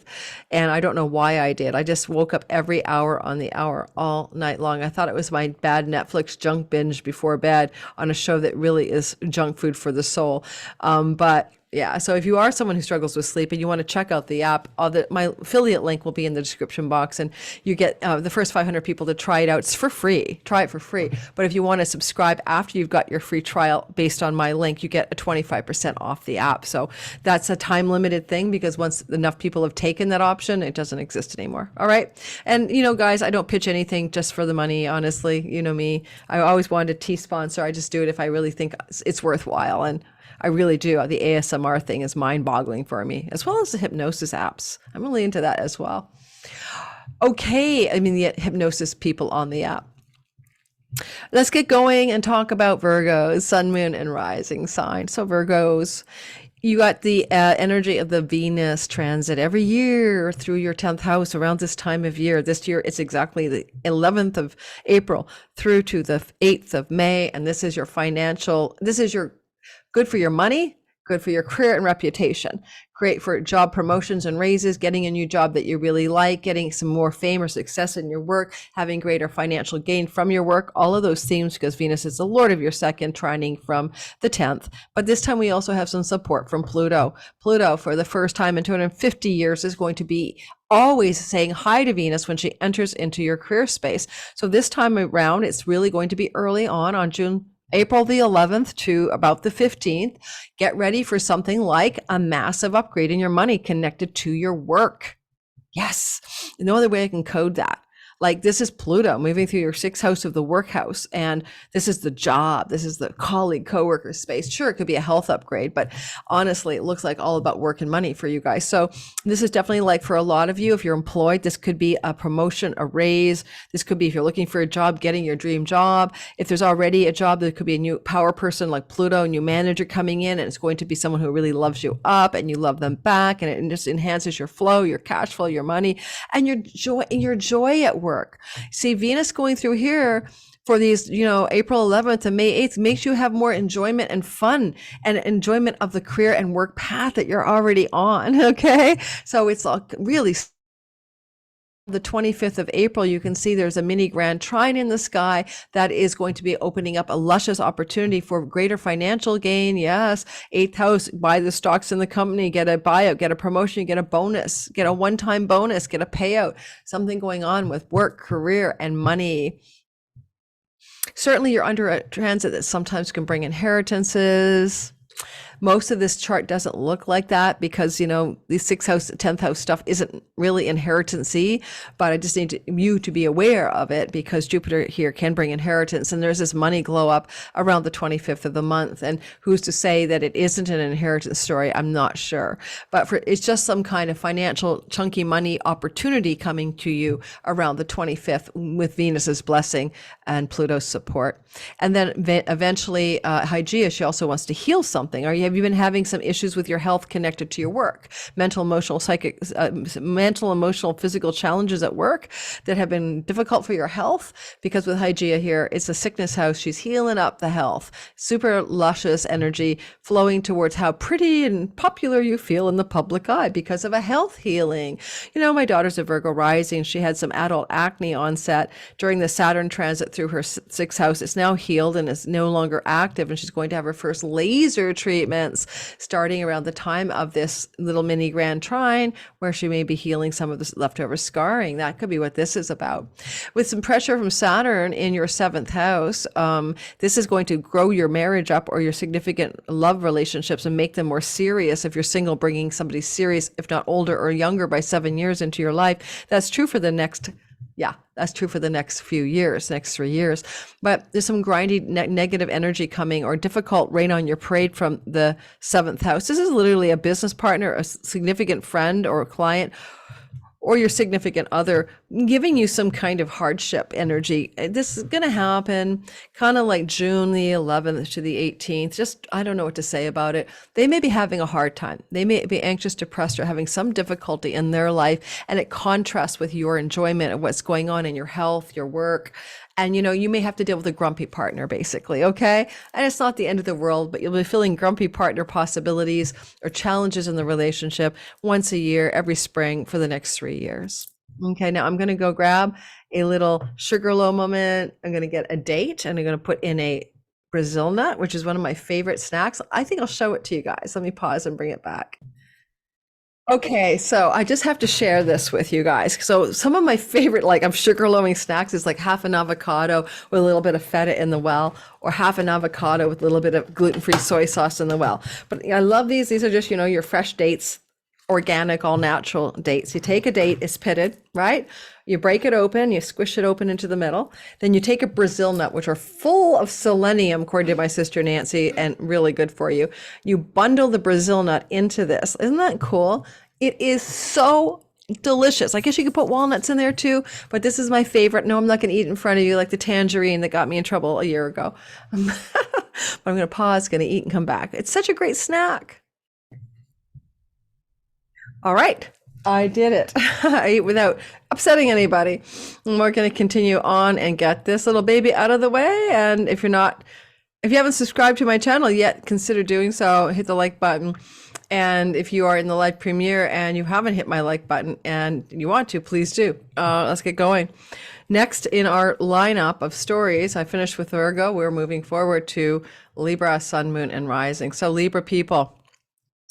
and I don't know why I did. I just woke up every hour on the hour all night long. I thought it was my bad Netflix junk binge before bed on a show that really is junk food for the soul. But yeah, so if you are someone who struggles with sleep and you want to check out the app, my affiliate link will be in the description box, and you get the first 500 people to try it out. It's for free. Try it for free. But if you want to subscribe after you've got your free trial based on my link, you get a 25% off the app. So that's a time limited thing, because once enough people have taken that option, it doesn't exist anymore. All right. And, you know, guys, I don't pitch anything just for the money, honestly. You know me. I always wanted a tea sponsor. I just do it if I really think it's worthwhile. And I really do. The ASMR thing is mind-boggling for me, as well as the hypnosis apps. I'm really into that as well. Okay, I mean the hypnosis people on the app. Let's get going and talk about Virgos, sun, moon, and rising sign. So Virgos, you got the energy of the Venus transit every year through your 10th house around this time of year. This year, it's exactly the 11th of April through to the 8th of May. And this is your financial, this is your good for your money, good for your career and reputation, great for job promotions and raises, getting a new job that you really like, getting some more fame or success in your work, having greater financial gain from your work, all of those themes, because Venus is the Lord of your second, trining from the 10th. But this time we also have some support from Pluto. Pluto, for the first time in 250 years, is going to be always saying hi to Venus when she enters into your career space. So this time around, it's really going to be early on April the 11th to about the 15th. Get ready for something like a massive upgrade in your money connected to your work. Yes, no other way I can code that. Like this is Pluto moving through your sixth house of the workhouse. And this is the job. This is the colleague, coworker space. Sure, it could be a health upgrade, but honestly, it looks like all about work and money for you guys. So this is definitely like for a lot of you, if you're employed, this could be a promotion, a raise. This could be if you're looking for a job, getting your dream job. If there's already a job, there could be a new power person like Pluto, a new manager coming in, and it's going to be someone who really loves you up and you love them back, and it just enhances your flow, your cash flow, your money, and your joy at work. See, Venus going through here for these, April 11th to May 8th makes you have more enjoyment and fun and enjoyment of the career and work path that you're already on. Okay. So it's all really the 25th of April, you can see there's a mini grand trine in the sky that is going to be opening up a luscious opportunity for greater financial gain. Yes. Eighth house, buy the stocks in the company, get a buyout, get a promotion, get a bonus, get a one-time bonus, get a payout, something going on with work, career, and money. Certainly you're under a transit that sometimes can bring inheritances. Most of this chart doesn't look like that because, the 6th house, 10th house stuff isn't really inheritance-y, but I just need you to be aware of it because Jupiter here can bring inheritance. And there's this money glow up around the 25th of the month. And who's to say that it isn't an inheritance story? I'm not sure. But it's just some kind of financial chunky money opportunity coming to you around the 25th with Venus's blessing and Pluto's support. And then eventually, Hygieia, she also wants to heal something. Have you been having some issues with your health connected to your work? Mental, emotional, physical challenges at work that have been difficult for your health? Because with Hygieia here, it's a sickness house. She's healing up the health. Super luscious energy flowing towards how pretty and popular you feel in the public eye because of a health healing. My daughter's a Virgo rising. She had some adult acne onset during the Saturn transit through her sixth house. It's now healed and is no longer active, and she's going to have her first laser treatments starting around the time of this little mini grand trine, where she may be healing some of this leftover scarring. That could be what this is about. With some pressure from Saturn in your 7th house, this is going to grow your marriage up or your significant love relationships and make them more serious. If you're single, bringing somebody serious, if not older or younger, by 7 years into your life. That's true for the next few years, next 3 years. But there's some grindy negative energy coming or difficult rain on your parade from the 7th house. This is literally a business partner, a significant friend or a client, or your significant other giving you some kind of hardship energy. This is going to happen kind of like June the 11th to the 18th. Just, I don't know what to say about it. They may be having a hard time. They may be anxious, depressed, or having some difficulty in their life. And it contrasts with your enjoyment of what's going on in your health, your work. And, you may have to deal with a grumpy partner, basically, okay? And it's not the end of the world, but you'll be feeling grumpy partner possibilities or challenges in the relationship once a year, every spring for the next 3 years. Okay, now I'm going to go grab a little sugarloaf moment. I'm going to get a date, and I'm going to put in a Brazil nut, which is one of my favorite snacks. I think I'll show it to you guys. Let me pause and bring it back. Okay, so I just have to share this with you guys. So some of my favorite, I'm sugar loaming snacks is like half an avocado with a little bit of feta in the well, or half an avocado with a little bit of gluten-free soy sauce in the well. But I love these. These are just, your fresh dates, organic, all natural dates. You take a date, it's pitted, right? You break it open, you squish it open into the middle. Then you take a Brazil nut, which are full of selenium, according to my sister Nancy, and really good for you. You bundle the Brazil nut into this. Isn't that cool? It is so delicious. I guess you could put walnuts in there too, but this is my favorite. No, I'm not going to eat in front of you like the tangerine that got me in trouble a year ago. But I'm going to pause, going to eat and come back. It's such a great snack. All right. I did it. I ate without upsetting anybody. And we're going to continue on and get this little baby out of the way. And if you haven't subscribed to my channel yet, consider doing so. Hit the like button. And if you are in the live premiere and you haven't hit my like button and you want to, please do. Let's get going. Next in our lineup of stories, I finished with Virgo. We're moving forward to Libra, Sun, Moon, and Rising. So Libra people,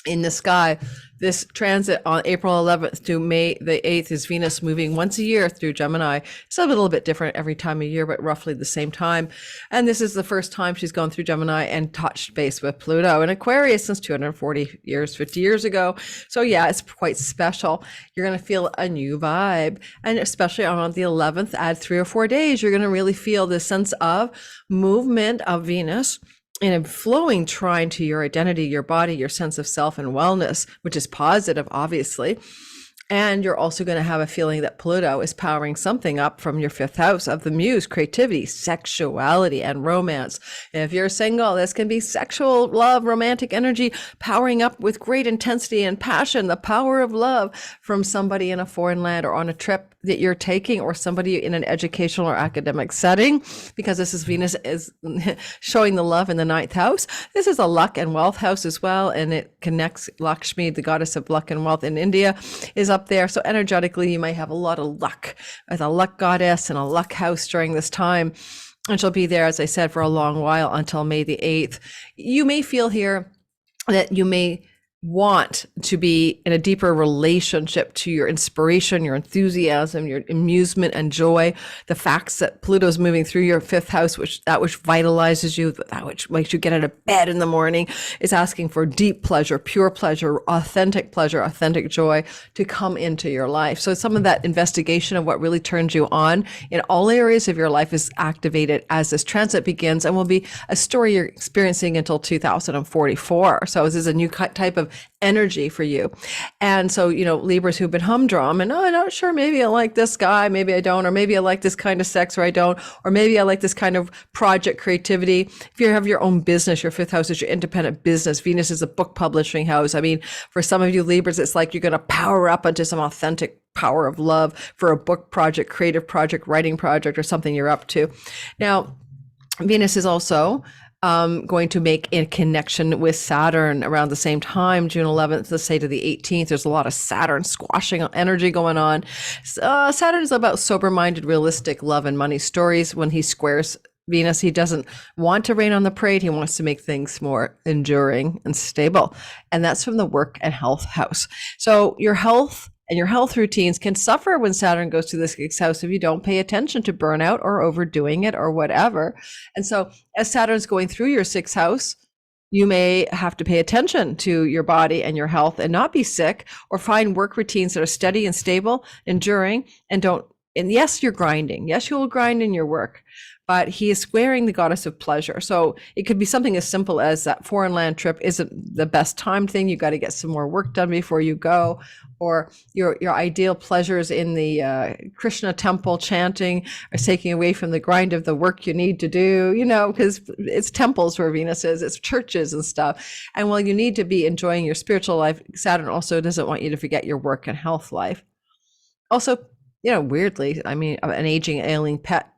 in the sky. This transit on April 11th to May the 8th is Venus moving once a year through Gemini. It's a little bit different every time of year, but roughly the same time. And this is the first time she's gone through Gemini and touched base with Pluto in Aquarius since 240 years, 50 years ago. So yeah, it's quite special. You're going to feel a new vibe. And especially on the 11th, add 3 or 4 days, you're going to really feel this sense of movement of Venus in a flowing trine to your identity, your body, your sense of self and wellness, which is positive, obviously. And you're also going to have a feeling that Pluto is powering something up from your 5th house of the muse, creativity, sexuality, and romance. And if you're single, this can be sexual love, romantic energy, powering up with great intensity and passion, the power of love from somebody in a foreign land or on a trip that you're taking, or somebody in an educational or academic setting, because this is Venus is showing the love in the 9th house. This is a luck and wealth house as well, and it connects Lakshmi, the goddess of luck and wealth in India, is up there. So energetically, you might have a lot of luck with a luck goddess and a luck house during this time. And she'll be there, as I said, for a long while until May the 8th. You may feel here that you may want to be in a deeper relationship to your inspiration, your enthusiasm, your amusement and joy. The facts that Pluto's moving through your 5th house, which vitalizes you, that which makes you get out of bed in the morning, is asking for deep pleasure, pure pleasure, authentic joy to come into your life. So some of that investigation of what really turns you on in all areas of your life is activated as this transit begins, and will be a story you're experiencing until 2044. So this is a new type of energy for you. And so, Libras who've been humdrum and, I'm not sure, maybe I like this guy, maybe I don't, or maybe I like this kind of sex or I don't, or maybe I like this kind of project creativity. If you have your own business, your 5th house is your independent business. Venus is a book publishing house. I mean, for some of you Libras, it's like you're going to power up into some authentic power of love for a book project, creative project, writing project, or something you're up to. Now, Venus is also going to make a connection with Saturn around the same time, June 11th, let's say to the 18th. There's a lot of Saturn squashing energy going on. Saturn is about sober-minded, realistic love and money stories. When he squares Venus, he doesn't want to rain on the parade. He wants to make things more enduring and stable. And that's from the work and health house. So your health and your health routines can suffer when Saturn goes to the 6th house if you don't pay attention to burnout or overdoing it or whatever. And so as Saturn's going through your 6th house, you may have to pay attention to your body and your health and not be sick, or find work routines that are steady and stable, enduring, and yes, you're grinding. Yes, you will grind in your work, but he is squaring the goddess of pleasure. So it could be something as simple as that foreign land trip isn't the best timed thing. You got to get some more work done before you go, or your ideal pleasures in the Krishna temple chanting are taking away from the grind of the work you need to do, because it's temples where Venus is, it's churches and stuff. And while you need to be enjoying your spiritual life, Saturn also doesn't want you to forget your work and health life. Also, weirdly, I mean, an aging, ailing pet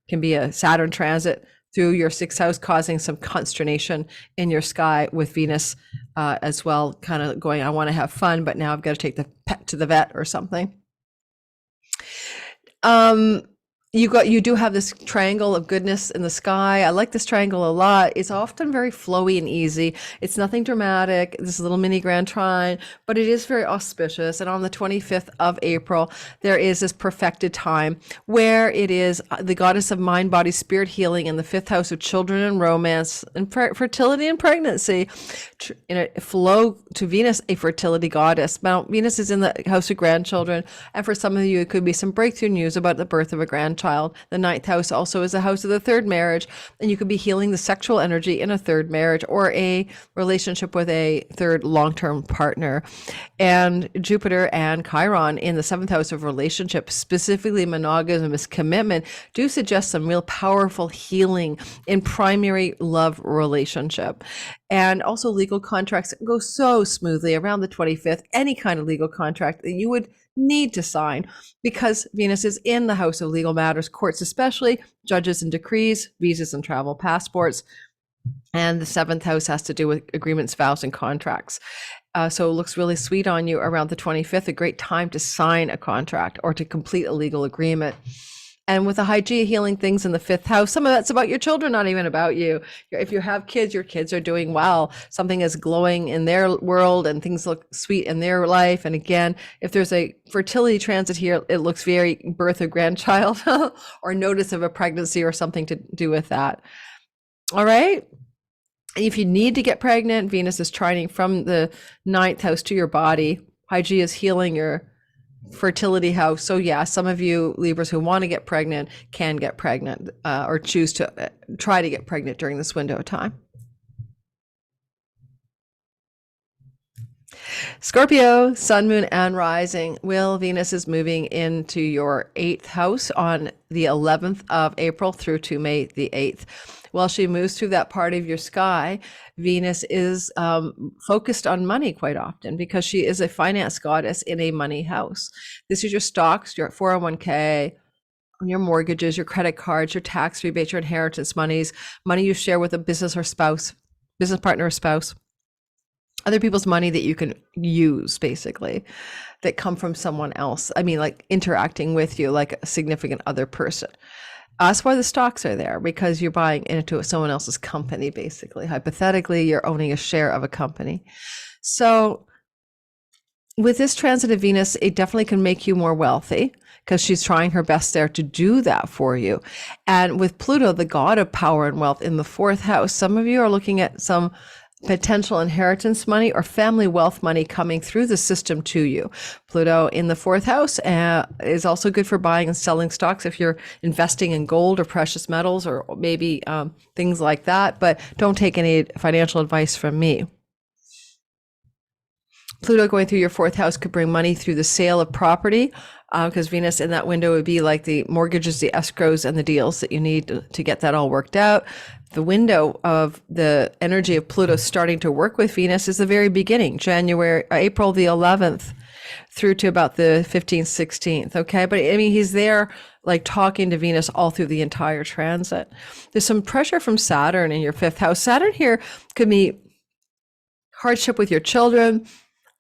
can be a Saturn transit through your 6th house, causing some consternation in your sky with Venus as well, kind of going, I want to have fun, but now I've got to take the pet to the vet or something. You do have this triangle of goodness in the sky. I like this triangle a lot. It's often very flowy and easy. It's nothing dramatic. This little mini grand trine, but it is very auspicious. And on the 25th of April, there is this perfected time where it is the goddess of mind, body, spirit healing in the 5th house of children and romance and fertility and pregnancy, in a flow to Venus, a fertility goddess. Now, Venus is in the house of grandchildren. And for some of you, it could be some breakthrough news about the birth of a grandchild. The 9th house also is the house of the 3rd marriage, and you could be healing the sexual energy in a 3rd marriage or a relationship with a 3rd long-term partner. And Jupiter and Chiron in the 7th house of relationships, specifically monogamous commitment, do suggest some real powerful healing in primary love relationship. And also legal contracts go so smoothly around the 25th, any kind of legal contract that you would need to sign, because Venus is in the house of legal matters, courts especially, judges and decrees, visas and travel passports. And the 7th house has to do with agreements, vows, and contracts. So it looks really sweet on you around the 25th, a great time to sign a contract or to complete a legal agreement. And with the Hygieia healing things in the 5th house, some of that's about your children, not even about you. If you have kids, your kids are doing well. Something is glowing in their world and things look sweet in their life. And again, if there's a fertility transit here, it looks very birth of grandchild or notice of a pregnancy or something to do with that. All right. If you need to get pregnant, Venus is trining from the 9th house to your body. Hygieia is healing your fertility house. So yeah, some of you Libras who want to get pregnant can get pregnant or choose to try to get pregnant during this window of time. Scorpio, sun, moon, and rising. Venus is moving into your 8th house on the 11th of April through to May the 8th. While she moves through that part of your sky, Venus is focused on money quite often because she is a finance goddess in a money house. This is your stocks, your 401k, your mortgages, your credit cards, your tax rebates, your inheritance monies, money you share with a business or spouse, business partner or spouse. Other people's money that you can use, basically, that come from someone else. I mean, like interacting with you like a significant other person. That's why the stocks are there, because you're buying into someone else's company, basically. Hypothetically, you're owning a share of a company. So with this transit of Venus, it definitely can make you more wealthy because she's trying her best there to do that for you. And with Pluto, the god of power and wealth in the 4th house, some of you are looking at some potential inheritance money or family wealth money coming through the system to you. Pluto in the 4th house is also good for buying and selling stocks if you're investing in gold or precious metals or maybe things like that, but don't take any financial advice from me. Pluto going through your 4th house could bring money through the sale of property, because Venus in that window would be like the mortgages, the escrows, and the deals that you need to get that all worked out. The window of the energy of Pluto starting to work with Venus is the very beginning, April the 11th through to about the 15th, 16th. Okay. But I mean, he's there like talking to Venus all through the entire transit. There's some pressure from Saturn in your 5th house. Saturn here could be hardship with your children,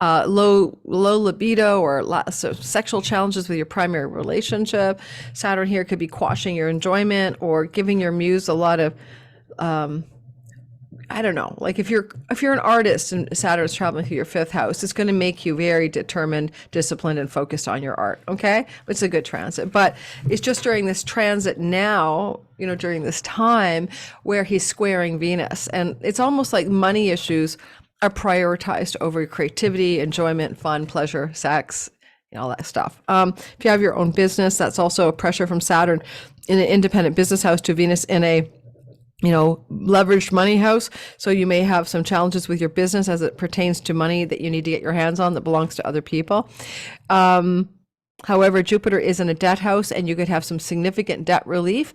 low libido or sexual challenges with your primary relationship. Saturn here could be quashing your enjoyment or giving your muse a lot of, I don't know, like if you're an artist and Saturn is traveling through your 5th house, it's going to make you very determined, disciplined, and focused on your art. Okay. It's a good transit, but it's just during this transit now, during this time where he's squaring Venus, and it's almost like money issues are prioritized over creativity, enjoyment, fun, pleasure, sex, all that stuff. If you have your own business, that's also a pressure from Saturn in an independent business house to Venus in a, leveraged money house. So you may have some challenges with your business as it pertains to money that you need to get your hands on that belongs to other people. However, Jupiter is in a debt house and you could have some significant debt relief.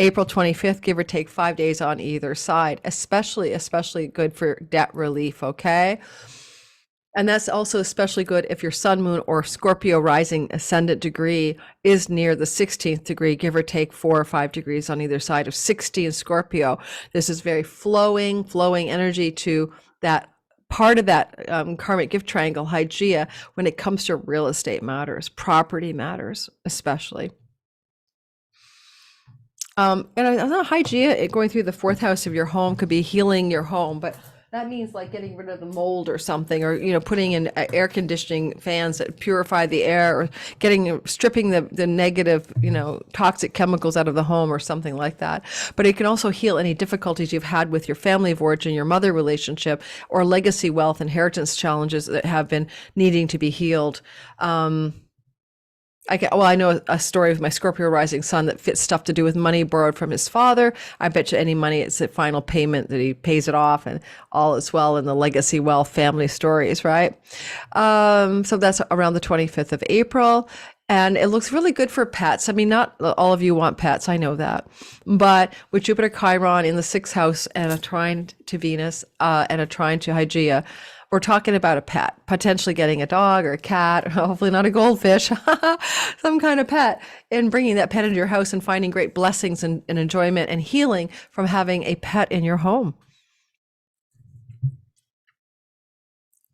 April 25th, give or take 5 days on either side, especially good for debt relief, okay? And that's also especially good if your sun, moon, or Scorpio rising ascendant degree is near the 16th degree, give or take 4 or 5 degrees on either side of 60 in Scorpio. This is very flowing energy to that part of that karmic gift triangle, Hygieia, when it comes to real estate matters, property matters, especially. And I know Hygieia going through the 4th house of your home could be healing your home, but that means like getting rid of the mold or something, or putting in air conditioning fans that purify the air, or stripping the negative toxic chemicals out of the home or something like that. But it can also heal any difficulties you've had with your family of origin, your mother relationship, or legacy wealth inheritance challenges that have been needing to be healed. I know a story of my Scorpio rising sun that fits stuff to do with money borrowed from his father. I bet you any money, it's the final payment that he pays it off, and all is well in the legacy wealth family stories, right? So that's around the 25th of April. And it looks really good for pets. I mean, not all of you want pets, I know that. But with Jupiter Chiron in the 6th house and a trine to Venus and a trine to Hygieia, we're talking about a pet, potentially getting a dog or a cat, hopefully not a goldfish, some kind of pet, and bringing that pet into your house and finding great blessings and enjoyment and healing from having a pet in your home.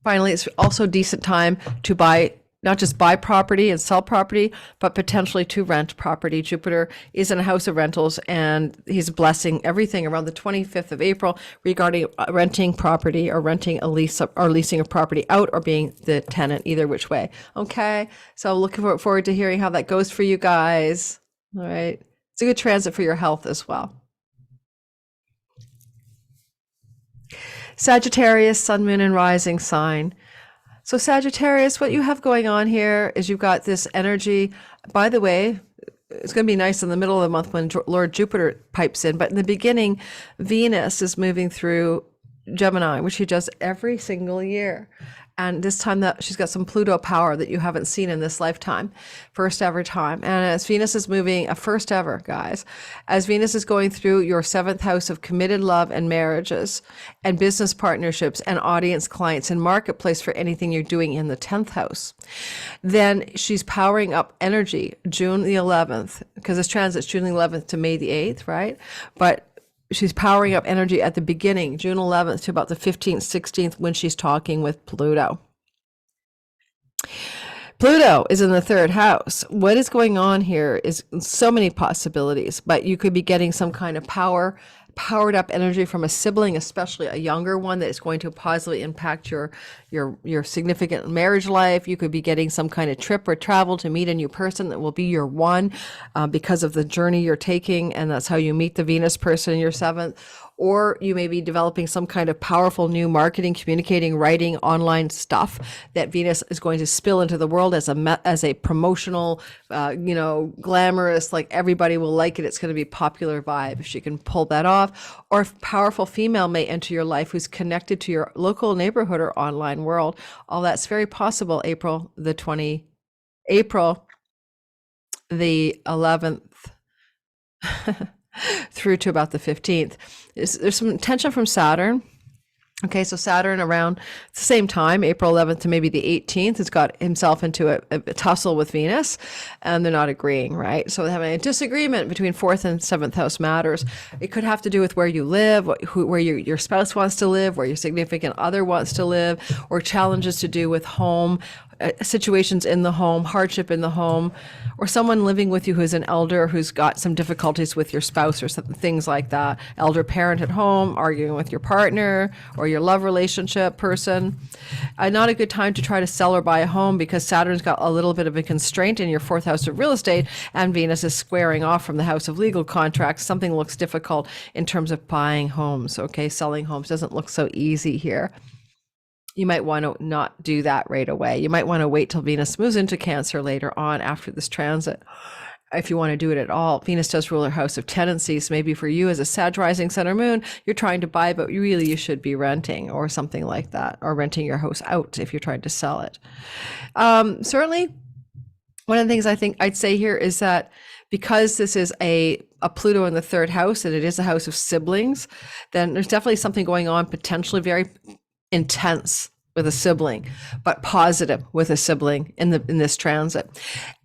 Finally, it's also a decent time to buy not just buy property and sell property, but potentially to rent property. Jupiter is in a house of rentals, and he's blessing everything around the 25th of April regarding renting property or renting a lease or leasing a property out or being the tenant, either which way. Okay. So looking forward to hearing how that goes for you guys. All right. It's a good transit for your health as well. Sagittarius, sun, moon, and rising sign. So Sagittarius, what you have going on here is you've got this energy. By the way, it's going to be nice in the middle of the month when Lord Jupiter pipes in, but in the beginning, Venus is moving through Gemini, which she does every single year. And this time that she's got some Pluto power that you haven't seen in this lifetime, first ever time. And as Venus is moving, a first ever, guys, as Venus is going through your 7th house of committed love and marriages and business partnerships and audience, clients, and marketplace for anything you're doing in the 10th house, then she's powering up energy June the 11th, because this transit's June the 11th to May the 8th, right? But she's powering up energy at the beginning, June 11th to about the 15th, 16th, when she's talking with Pluto. Pluto is in the 3rd house. What is going on here is so many possibilities, but you could be getting some kind of powered up energy from a sibling, especially a younger one, that is going to positively impact your significant marriage life. You could be getting some kind of trip or travel to meet a new person that will be your one, because of the journey you're taking, and that's how you meet the Venus person in your 7th. Or you may be developing some kind of powerful new marketing, communicating, writing, online stuff that Venus is going to spill into the world as a promotional, glamorous, like everybody will like it. It's going to be popular vibe if she can pull that off. Or a powerful female may enter your life who's connected to your local neighborhood or online world. All that's very possible. April the 11th. through to about the 15th. There's some tension from Saturn. Okay, so Saturn around the same time, April 11th to maybe the 18th, has got himself into a tussle with Venus, and they're not agreeing, right? So they're having a disagreement between 4th and 7th house matters. It could have to do with where you live, where your spouse wants to live, where your significant other wants to live, or challenges to do with home, situations in the home, hardship in the home, or someone living with you who's an elder who's got some difficulties with your spouse or something, things like that. Elder parent at home, arguing with your partner or your love relationship person. Not a good time to try to sell or buy a home, because Saturn's got a little bit of a constraint in your 4th house of real estate, and Venus is squaring off from the house of legal contracts. Something looks difficult in terms of buying homes. Okay, selling homes doesn't look so easy here. You might want to not do that right away. You might want to wait till Venus moves into Cancer later on after this transit, if you want to do it at all. Venus does rule her house of tenancies. Maybe for you as a Sag rising, Sun or Moon, you're trying to buy, but really you should be renting or something like that, or renting your house out if you're trying to sell it. Certainly, one of the things I think I'd say here is that because this is a Pluto in the 3rd house, and it is a house of siblings, then there's definitely something going on, potentially very intense with a sibling, but positive with a sibling in this transit.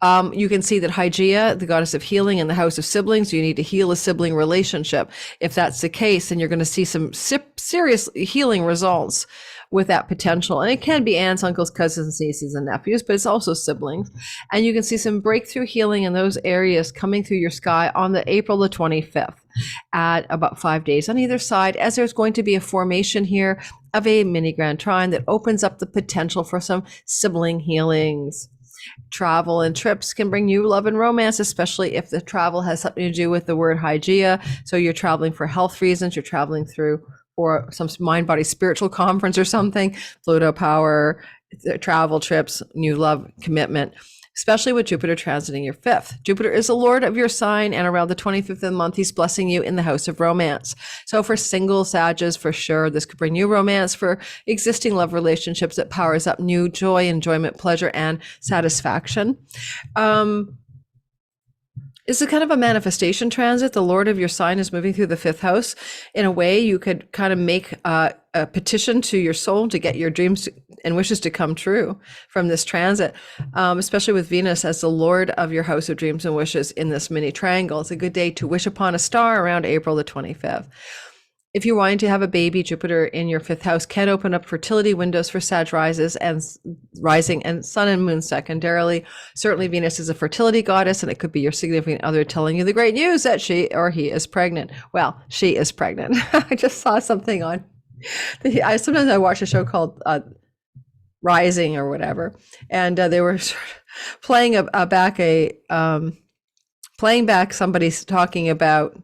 You can see that Hygieia, the goddess of healing, in the house of siblings, you need to heal a sibling relationship. If that's the case, then you're going to see some serious healing results with that potential. And it can be aunts, uncles, cousins, nieces, and nephews, but it's also siblings. And you can see some breakthrough healing in those areas coming through your sky on the April the 25th at about 5 days on either side, as there's going to be a formation here of a mini grand trine that opens up the potential for some sibling healings. Travel and trips can bring you love and romance, especially if the travel has something to do with the word Hygieia. So you're traveling for health reasons, you're traveling through or some mind, body, spiritual conference or something, Pluto power, travel, trips, new love, commitment, especially with Jupiter transiting your 5th. Jupiter is the lord of your sign, and around the 25th of the month, he's blessing you in the house of romance. So for single Sages, for sure, this could bring you romance. For existing love relationships, that powers up new joy, enjoyment, pleasure, and satisfaction. This is kind of a manifestation transit. The lord of your sign is moving through the 5th house. In a way, you could kind of make a petition to your soul to get your dreams and wishes to come true from this transit, especially with Venus as the lord of your house of dreams and wishes in this mini triangle. It's a good day to wish upon a star around April the 25th. If you're wanting to have a baby, Jupiter in your 5th house can open up fertility windows for Sag rising and sun and moon secondarily. Certainly Venus is a fertility goddess, and it could be your significant other telling you the great news that she or he is pregnant. Well, she is pregnant. I just saw something on, sometimes I watch a show called Rising or whatever, and they were sort of playing back somebody's talking about,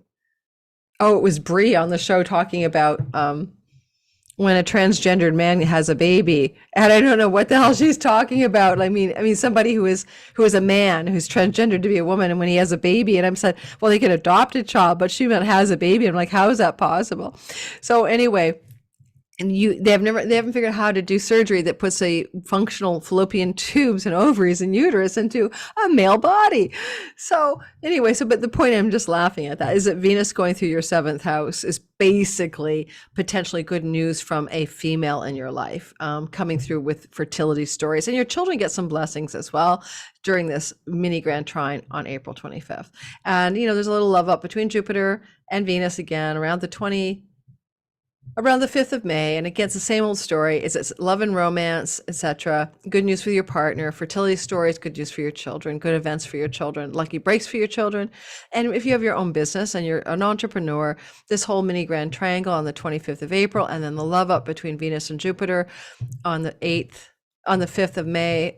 it was Brie on the show talking about when a transgendered man has a baby, and I don't know what the hell she's talking about. I mean somebody who is a man who's transgendered to be a woman, and when he has a baby, and I'm said, well, they can adopt a child, but she has a baby. I'm like, how is that possible? So anyway, and they haven't figured out how to do surgery that puts a functional fallopian tubes and ovaries and uterus into a male body. So anyway, but the point, I'm just laughing at that, is that Venus going through your 7th house is basically potentially good news from a female in your life, coming through with fertility stories, and your children get some blessings as well during this mini grand trine on April 25th. And there's a little love up between Jupiter and Venus again around the 5th of May, and again, it's the same old story. It's love and romance, etc. Good news for your partner, fertility stories, good news for your children, good events for your children, lucky breaks for your children. And if you have your own business and you're an entrepreneur, this whole mini grand triangle on the 25th of April, and then the love up between Venus and Jupiter on the 5th of May,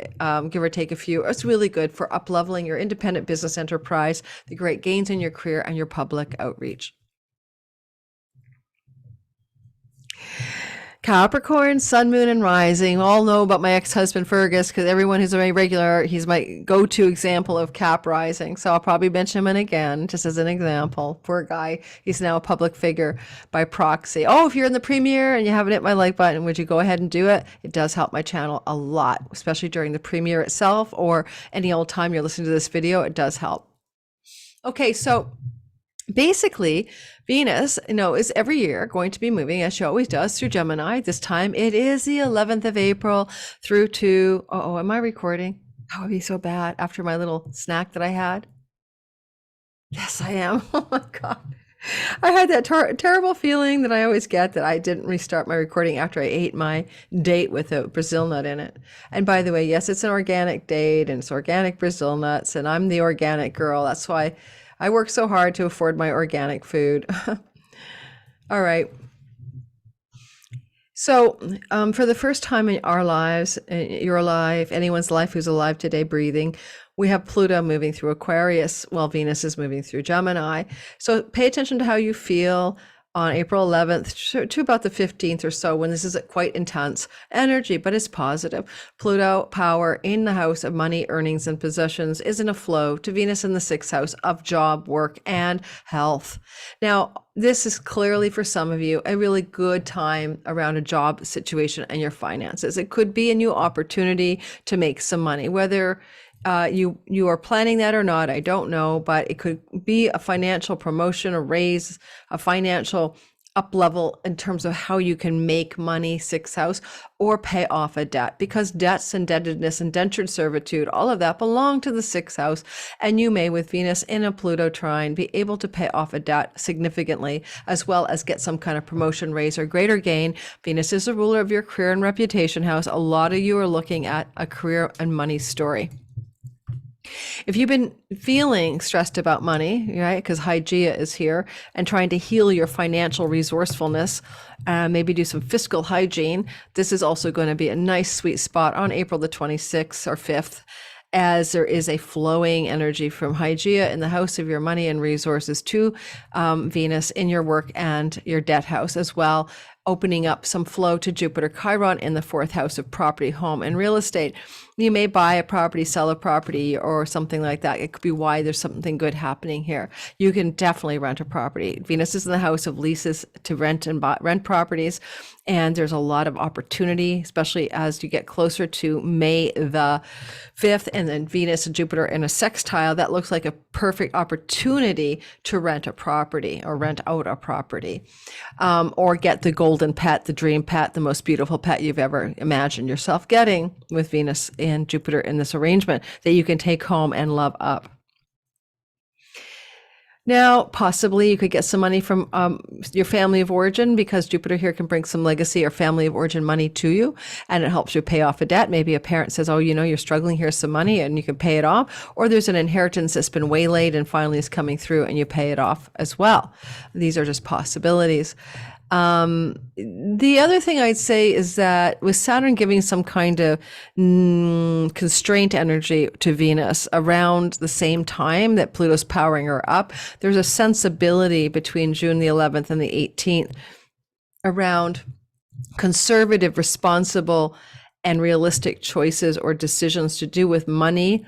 give or take a few. It's really good for up-leveling your independent business enterprise, the great gains in your career, and your public outreach. Capricorn, sun, moon, and rising. All know about my ex-husband Fergus, because everyone who's a regular, he's my go-to example of Cap rising. So I'll probably mention him again, just as an example. Poor guy. He's now a public figure by proxy. Oh, if you're in the premiere and you haven't hit my like button, would you go ahead and do it? It does help my channel a lot, especially during the premiere itself or any old time you're listening to this video. It does help. Okay, so basically, Venus, is every year going to be moving, as she always does, through Gemini. This time it is the 11th of April through to, am I recording? That would be so bad after my little snack that I had. Yes, I am. Oh my God. I had that terrible feeling that I always get that I didn't restart my recording after I ate my date with a Brazil nut in it. And by the way, yes, it's an organic date and it's organic Brazil nuts, and I'm the organic girl. That's why I work so hard to afford my organic food. All right. So for the first time in our lives, your life, anyone's life who's alive today, breathing, we have Pluto moving through Aquarius while Venus is moving through Gemini. So pay attention to how you feel on April 11th to about the 15th or so, when this is quite intense energy, but it's positive. Pluto power in the house of money, earnings, and possessions is in a flow to Venus in the 6th house of job, work, and health. Now, this is clearly for some of you a really good time around a job situation and your finances. It could be a new opportunity to make some money, whether you are planning that or not, I don't know, but it could be a financial promotion, a raise, a financial up level in terms of how you can make money, 6th house, or pay off a debt, because debts, indebtedness, indentured servitude, all of that belong to the 6th house. And you may, with Venus in a Pluto trine, be able to pay off a debt significantly, as well as get some kind of promotion, raise, or greater gain. Venus is the ruler of your career and reputation house. A lot of you are looking at a career and money story. If you've been feeling stressed about money, right, because Hygieia is here and trying to heal your financial resourcefulness, maybe do some fiscal hygiene, this is also going to be a nice sweet spot on April the 26th or 5th, as there is a flowing energy from Hygieia in the house of your money and resources to Venus in your work and your debt house as well, opening up some flow to Jupiter Chiron in the 4th house of property, home, and real estate. You may buy a property, sell a property, or something like that. It could be why there's something good happening here. You can definitely rent a property. Venus is in the house of leases to rent and rent properties. And there's a lot of opportunity, especially as you get closer to May the 5th, and then Venus and Jupiter in a sextile. That looks like a perfect opportunity to rent a property or rent out a property, or get the golden pet, the dream pet, the most beautiful pet you've ever imagined yourself getting with Venus and Jupiter in this arrangement that you can take home and love up. Now, possibly you could get some money from your family of origin, because Jupiter here can bring some legacy or family of origin money to you, and it helps you pay off a debt. Maybe a parent says, oh, you're struggling, here's some money, and you can pay it off. Or there's an inheritance that's been waylaid and finally is coming through, and you pay it off as well. These are just possibilities. The other thing I'd say is that with Saturn giving some kind of constraint energy to Venus around the same time that Pluto's powering her up, there's a sensibility between June the 11th and the 18th around conservative, responsible, and realistic choices or decisions to do with money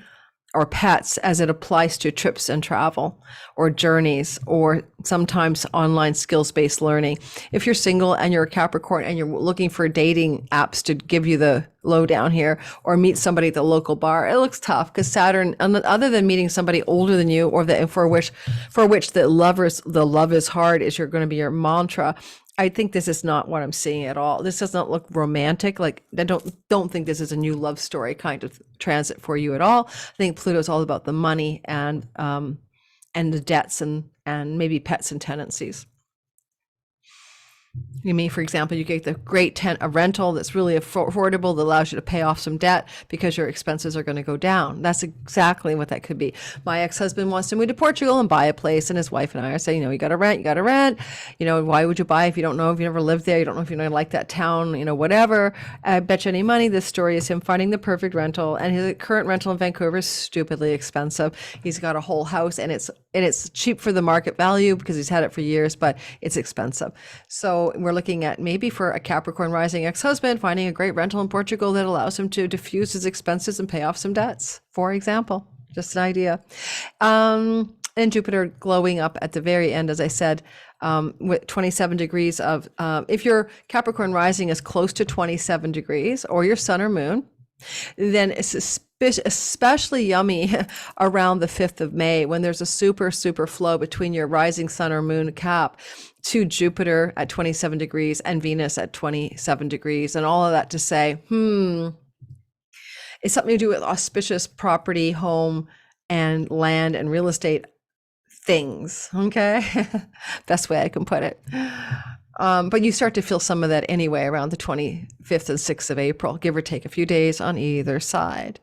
or pets as it applies to trips and travel or journeys, or sometimes online skills-based learning. If you're single and you're a Capricorn and you're looking for dating apps to give you the lowdown here, or meet somebody at the local bar, it looks tough because Saturn, other than meeting somebody older than you, or that for which the love is hard is going to be your mantra. I think this is not what I'm seeing at all. This does not look romantic. Like, I don't think this is a new love story kind of transit for you at all. I think Pluto is all about the money and the debts and maybe pets and tenancies. You mean, for example, you get the great a rental that's really affordable that allows you to pay off some debt because your expenses are going to go down. That's exactly what that could be. My ex-husband wants to move to Portugal and buy a place, and his wife and I are saying, you got to rent. Why would you buy if you don't know, if you never lived there, you don't know if you like that town, whatever. I bet you any money this story is him finding the perfect rental, and his current rental in Vancouver is stupidly expensive. He's got a whole house, and it's cheap for the market value because he's had it for years, but it's expensive. So we're looking at maybe for a Capricorn rising ex-husband finding a great rental in Portugal that allows him to diffuse his expenses and pay off some debts, for example. Just an idea. And Jupiter glowing up at the very end, as I said, with 27 degrees of, if your Capricorn rising is close to 27 degrees, or your sun or moon, then it's especially yummy around the 5th of May, when there's a super flow between your rising sun or moon Cap to Jupiter at 27 degrees and Venus at 27 degrees. And all of that to say, it's something to do with auspicious property, home, and land and real estate things. Okay. Best way I can put it. But you start to feel some of that anyway around the 25th and 6th of April, give or take a few days on either side.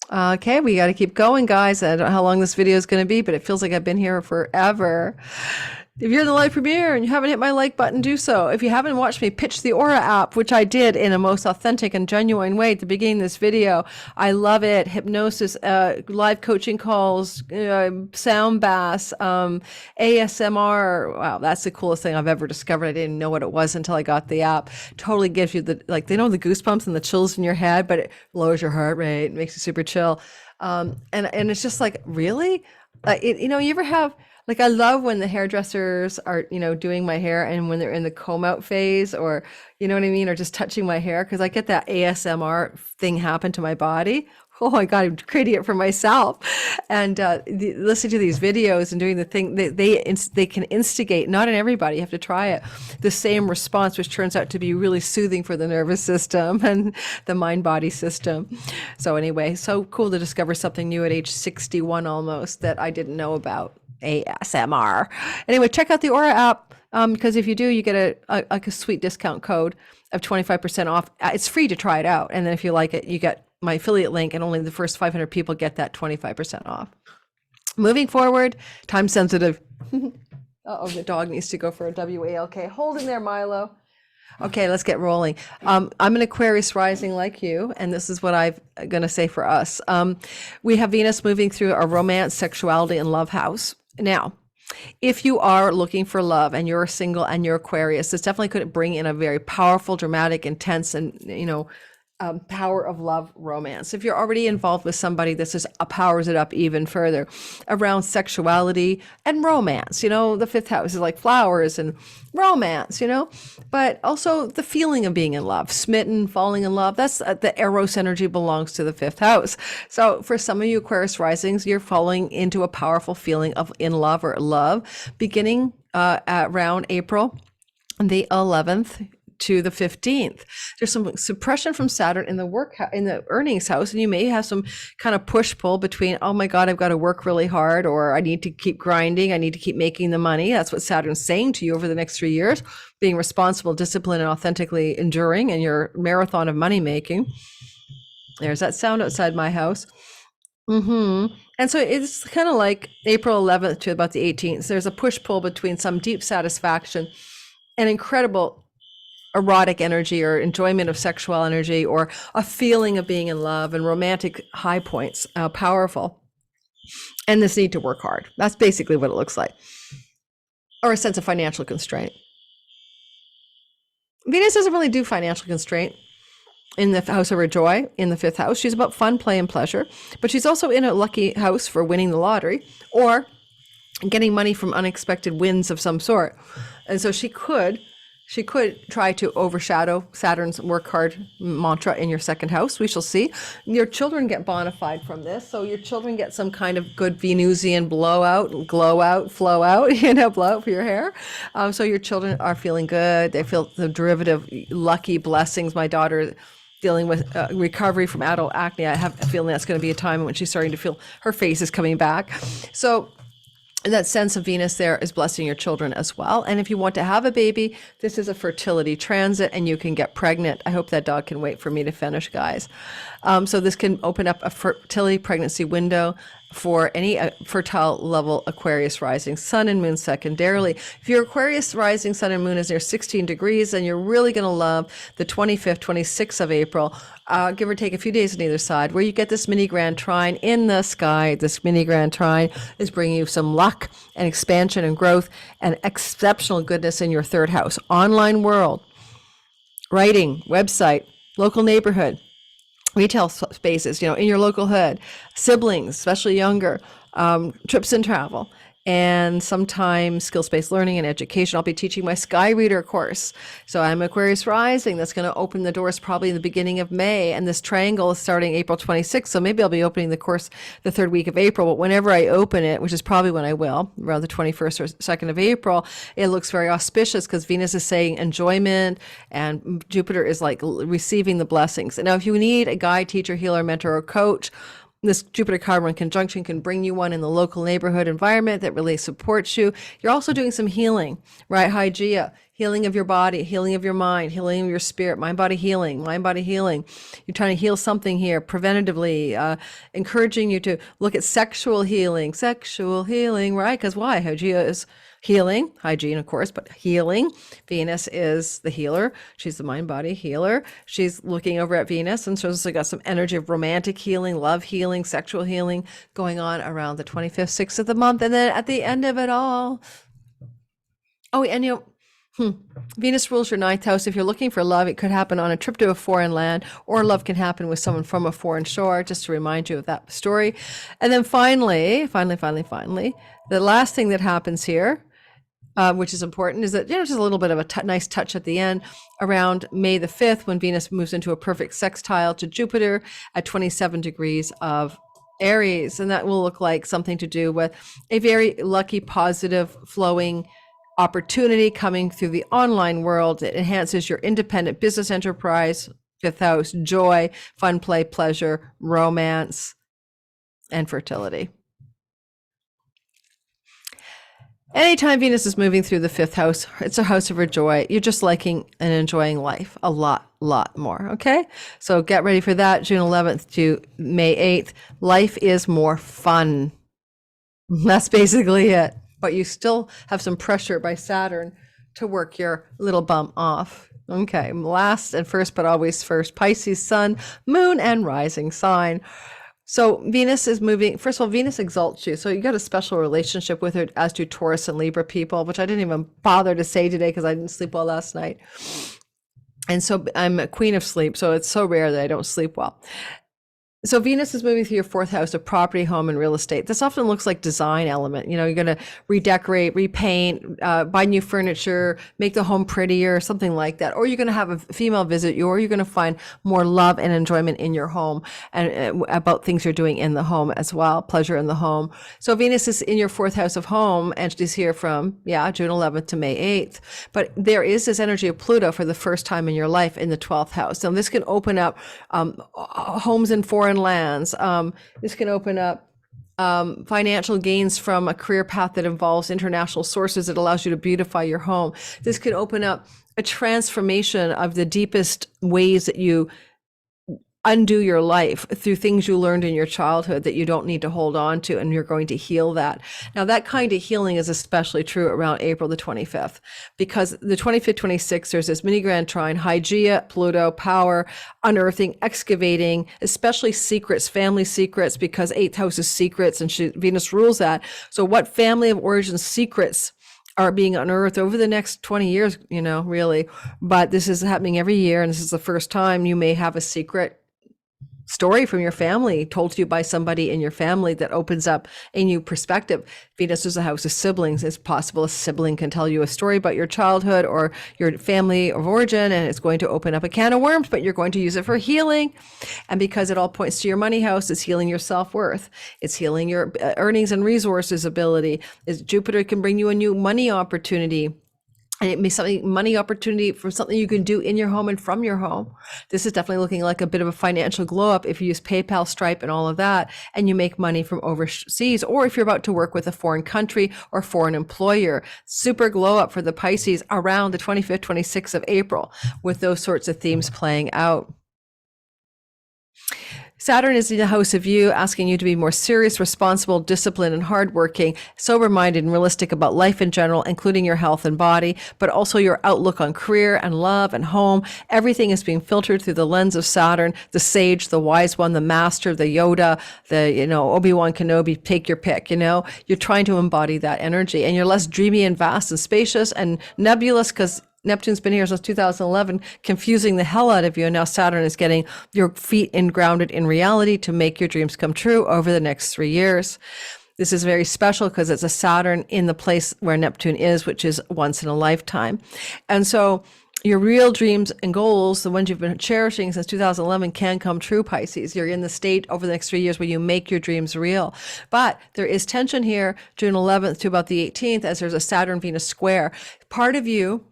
Okay, we got to keep going, guys. I don't know how long this video is going to be, but it feels like I've been here forever. If you're in the live premiere and you haven't hit my like button, do so. If you haven't watched me pitch the Aura app, which I did in a most authentic and genuine way at the beginning of this video, I love it. Hypnosis, live coaching calls, sound baths, ASMR. Wow, that's the coolest thing I've ever discovered. I didn't know what it was until I got the app. Totally gives you the the goosebumps and the chills in your head, but it lowers your heart rate, makes you super chill. And it's just like, really? You ever have, I love when the hairdressers are, doing my hair, and when they're in the comb out phase, or, you know what I mean? Or just touching my hair. Cause I get that ASMR thing happen to my body. Oh my God, I'm creating it for myself. And listening to these videos and doing the thing, they can instigate, not in everybody, you have to try it, the same response, which turns out to be really soothing for the nervous system and the mind-body system. So anyway, so cool to discover something new at age 61 almost that I didn't know about. ASMR. Anyway, check out the Aura app, because if you do, you get a sweet discount code of 25% off. It's free to try it out. And then if you like it, you get my affiliate link, and only the first 500 people get that 25% off. Moving forward, time sensitive. Uh-oh, the dog needs to go for a WALK. Hold in there, Milo. Okay, let's get rolling. I'm an Aquarius rising like you, and this is what I'm going to say for us. We have Venus moving through our romance, sexuality, and love house. Now, if you are looking for love and you're single and you're Aquarius, this definitely could bring in a very powerful, dramatic, intense, and, power of love romance. If you're already involved with somebody, this just powers it up even further around sexuality and romance. The 5th house is like flowers and romance, but also the feeling of being in love, smitten, falling in love. That's the Eros energy belongs to the 5th house. So for some of you Aquarius risings, you're falling into a powerful feeling of in love or love beginning around April the 11th to the 15th. There's some suppression from Saturn in the earnings house, and you may have some kind of push pull between, oh my God, I've got to work really hard, or I need to keep grinding, I need to keep making the money. That's what Saturn's saying to you over the next 3 years, being responsible, disciplined, and authentically enduring in your marathon of money making. There's that sound outside my house. And so it's kind of like April 11th to about the 18th. There's a push pull between some deep satisfaction and incredible erotic energy or enjoyment of sexual energy, or a feeling of being in love and romantic high points, powerful. And this need to work hard. That's basically what it looks like. Or a sense of financial constraint. Venus doesn't really do financial constraint in the house of her joy, in the 5th house. She's about fun, play, and pleasure, but she's also in a lucky house for winning the lottery or getting money from unexpected wins of some sort. And so she could try to overshadow Saturn's work hard mantra in your 2nd house. We shall see. Your children get bona fide from this. So your children get some kind of good Venusian blowout, glow out, flow out, blow out for your hair. So your children are feeling good. They feel the derivative lucky blessings. My daughter dealing with recovery from adult acne. I have a feeling that's going to be a time when she's starting to feel her face is coming back. So that sense of Venus there is blessing your children as well. And if you want to have a baby, this is a fertility transit and you can get pregnant. I hope that dog can wait for me to finish, guys. So this can open up a fertility pregnancy window for any fertile level Aquarius rising sun and moon secondarily. If your Aquarius rising sun and moon is near 16 degrees, then you're really going to love the 25th, 26th of April, give or take a few days on either side, where you get this mini grand trine in the sky. This mini grand trine is bringing you some luck and expansion and growth and exceptional goodness in your 3rd house. Online world, writing, website, local neighborhood, retail spaces, in your local hood, siblings, especially younger, trips and travel, and sometimes skills-based learning and education. I'll be teaching my Sky Reader course. So I'm Aquarius rising. That's going to open the doors probably in the beginning of May. And this triangle is starting April 26th. So maybe I'll be opening the course the 3rd week of April. But whenever I open it, which is probably when I will, around the 21st or 2nd of April, it looks very auspicious because Venus is saying enjoyment and Jupiter is like receiving the blessings. And now if you need a guide, teacher, healer, mentor, or coach, this Jupiter-Chiron conjunction can bring you one in the local neighborhood environment that really supports you. You're also doing some healing, right? Hygieia, healing of your body, healing of your mind, healing of your spirit, mind-body healing, mind-body healing. You're trying to heal something here preventatively, encouraging you to look at sexual healing, right? Because why? Hygieia is healing, hygiene, of course, but healing. Venus is the healer. She's the mind-body healer. She's looking over at Venus, and so there's got some energy of romantic healing, love healing, sexual healing going on around the 25th, 6th of the month. And then at the end of it all, Venus rules your 9th house. If you're looking for love, it could happen on a trip to a foreign land, or love can happen with someone from a foreign shore, just to remind you of that story. And then finally, the last thing that happens here, which is important, is that just a little bit of a nice touch at the end around May the 5th, when Venus moves into a perfect sextile to Jupiter at 27 degrees of Aries. And that will look like something to do with a very lucky, positive, flowing opportunity coming through the online world. It enhances your independent business enterprise, 5th house, joy, fun, play, pleasure, romance, and fertility. Anytime Venus is moving through the 5th house, it's a house of her joy. You're just liking and enjoying life a lot more, okay? So get ready for that, June 11th to May 8th. Life is more fun. That's basically it. But you still have some pressure by Saturn to work your little bum off. Okay, last and first, but always first, Pisces, sun, moon, and rising sign. So Venus is moving. First of all, Venus exalts you. So you got a special relationship with her, as do Taurus and Libra people, which I didn't even bother to say today because I didn't sleep well last night. And so I'm a queen of sleep. So it's so rare that I don't sleep well. So Venus is moving through your fourth house of property, home, and real estate. This often looks like design element. You're going to redecorate, repaint, buy new furniture, make the home prettier, something like that. Or you're going to have a female visit you, or you're going to find more love and enjoyment in your home and about things you're doing in the home as well, pleasure in the home. So Venus is in your fourth house of home, and she's here from, June 11th to May 8th. But there is this energy of Pluto for the first time in your life in the 12th house. So this can open up homes in foreign lands. This can open up financial gains from a career path that involves international sources that allows you to beautify your home. This could open up a transformation of the deepest ways that you undo your life through things you learned in your childhood that you don't need to hold on to, and you're going to heal that. Now, that kind of healing is especially true around April the 25th, because the 25th, 26th, there's this mini grand trine, Hygieia, Pluto, power, unearthing, excavating, especially secrets, family secrets, because 8th house is secrets, and Venus rules that. So what family of origin secrets are being unearthed over the next 20 years, really. But this is happening every year, and this is the first time you may have a secret story from your family told to you by somebody in your family that opens up a new perspective. Venus is a house of siblings. It's possible a sibling can tell you a story about your childhood or your family of origin, and it's going to open up a can of worms, but you're going to use it for healing. And because it all points to your money house, it's healing your self-worth. It's healing your earnings and resources ability. Jupiter can bring you a new money opportunity. And it may be money opportunity for something you can do in your home and from your home. This is definitely looking like a bit of a financial glow up if you use PayPal, Stripe, and all of that, and you make money from overseas, or if you're about to work with a foreign country or foreign employer. Super glow up for the Pisces around the 25th, 26th of April, with those sorts of themes playing out. Saturn is in the house of you, asking you to be more serious, responsible, disciplined, and hardworking, sober-minded and realistic about life in general, including your health and body, but also your outlook on career and love and home. Everything is being filtered through the lens of Saturn, the sage, the wise one, the master, the Yoda, the, Obi-Wan Kenobi, take your pick, You're trying to embody that energy, and you're less dreamy and vast and spacious and nebulous, because Neptune's been here since 2011, confusing the hell out of you. And now Saturn is getting your feet grounded in reality to make your dreams come true over the next 3 years. This is very special because it's a Saturn in the place where Neptune is, which is once in a lifetime. And so your real dreams and goals, the ones you've been cherishing since 2011, can come true, Pisces. You're in the state over the next 3 years where you make your dreams real. But there is tension here, June 11th to about the 18th, as there's a Saturn-Venus square. Part of you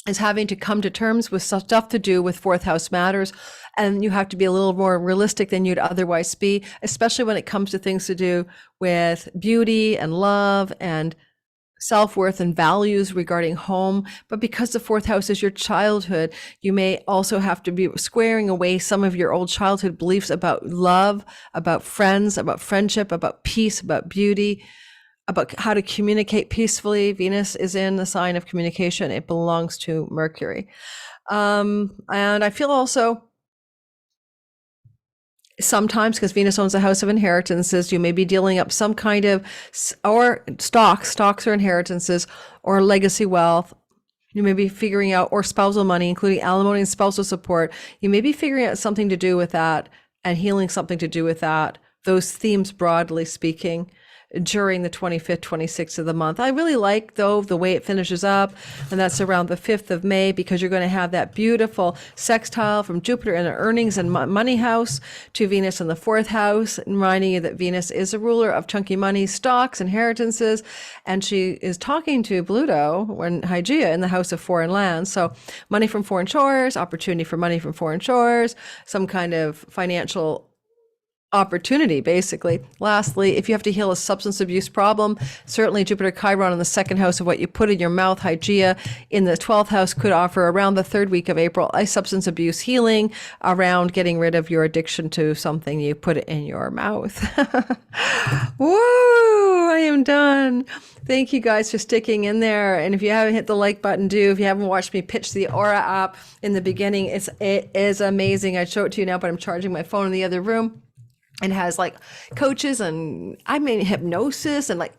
is having to come to terms with stuff to do with fourth house matters. And you have to be a little more realistic than you'd otherwise be, especially when it comes to things to do with beauty and love and self-worth and values regarding home. But because the fourth house is your childhood, you may also have to be squaring away some of your old childhood beliefs about love, about friends, about friendship, about peace, about beauty, about how to communicate peacefully. Venus is in the sign of communication. It belongs to Mercury. And I feel also sometimes, because Venus owns a house of inheritances, you may be dealing up some kind of, or stocks or inheritances, or legacy wealth. You may be figuring out, or spousal money, including alimony and spousal support. You may be figuring out something to do with that and healing something to do with that. Those themes, broadly speaking, during the 25th, 26th of the month. I really like, though, the way it finishes up, and that's around the 5th of May, because you're going to have that beautiful sextile from Jupiter in the earnings and money house to Venus in the 4th house, reminding you that Venus is a ruler of chunky money, stocks, inheritances, and she is talking to Pluto, when Hygieia, in the house of foreign lands. So money from foreign shores, opportunity for money from foreign shores, some kind of financial opportunity, basically. Lastly, if you have to heal a substance abuse problem, certainly Jupiter Chiron in the 2nd house of what you put in your mouth, Hygieia, in the 12th house could offer around the 3rd week of April a substance abuse healing around getting rid of your addiction to something you put it in your mouth. Woo! I am done. Thank you guys for sticking in there. And if you haven't hit the like button, do. If you haven't watched me pitch the Aura app in the beginning, it is amazing. I'd show it to you now, but I'm charging my phone in the other room. And has like coaches and hypnosis and like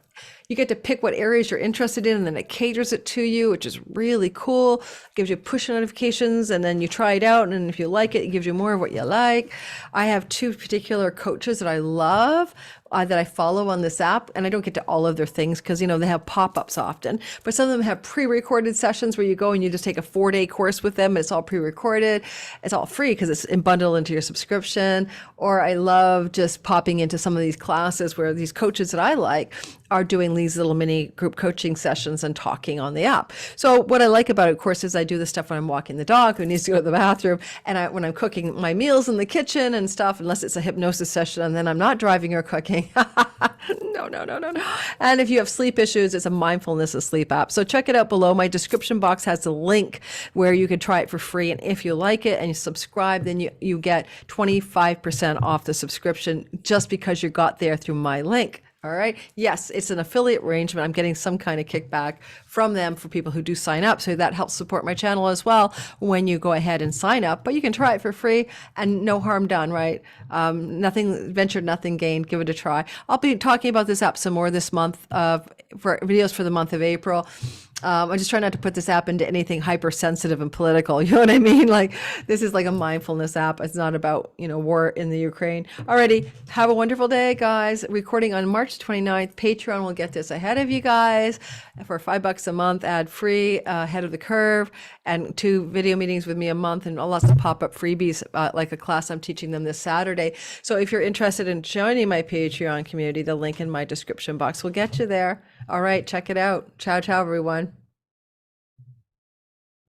You get to pick what areas you're interested in, and then it caters it to you, which is really cool. Gives you push notifications, and then you try it out, and if you like it, it gives you more of what you like. I have two particular coaches that I love, that I follow on this app, and I don't get to all of their things because, you know, they have pop-ups often, but some of them have pre-recorded sessions where you go and you just take a 4-day course with them. It's all pre-recorded. It's all free because it's bundled into your subscription. Or I love just popping into some of these classes where these coaches that I like are doing these little mini group coaching sessions and talking on the app. So what I like about it, of course, is I do this stuff when I'm walking the dog who needs to go to the bathroom, and when I'm cooking my meals in the kitchen and stuff, unless it's a hypnosis session, and then I'm not driving or cooking. No. And if you have sleep issues, it's a mindfulness of sleep app. So check it out below. My description box has a link where you can try it for free. And if you like it and you subscribe, then you get 25% off the subscription just because you got there through my link. All right. Yes, it's an affiliate arrangement. I'm getting some kind of kickback from them for people who do sign up. So that helps support my channel as well when you go ahead and sign up. But you can try it for free and no harm done, right? Nothing ventured, nothing gained. Give it a try. I'll be talking about this app some more this month for videos for the month of April. I just try not to put this app into anything hypersensitive and political. You know what I mean? Like, this is like a mindfulness app. It's not about, you know, war in the Ukraine. Alrighty. Have a wonderful day, guys. Recording on March 29th. Patreon will get this ahead of you guys for $5 a month, ad free, ahead of the curve, and 2 video meetings with me a month, and lots of pop-up freebies, like a class I'm teaching them this Saturday. So if you're interested in joining my Patreon community, the link in my description box will get you there. All right. Check it out. Ciao, ciao, everyone.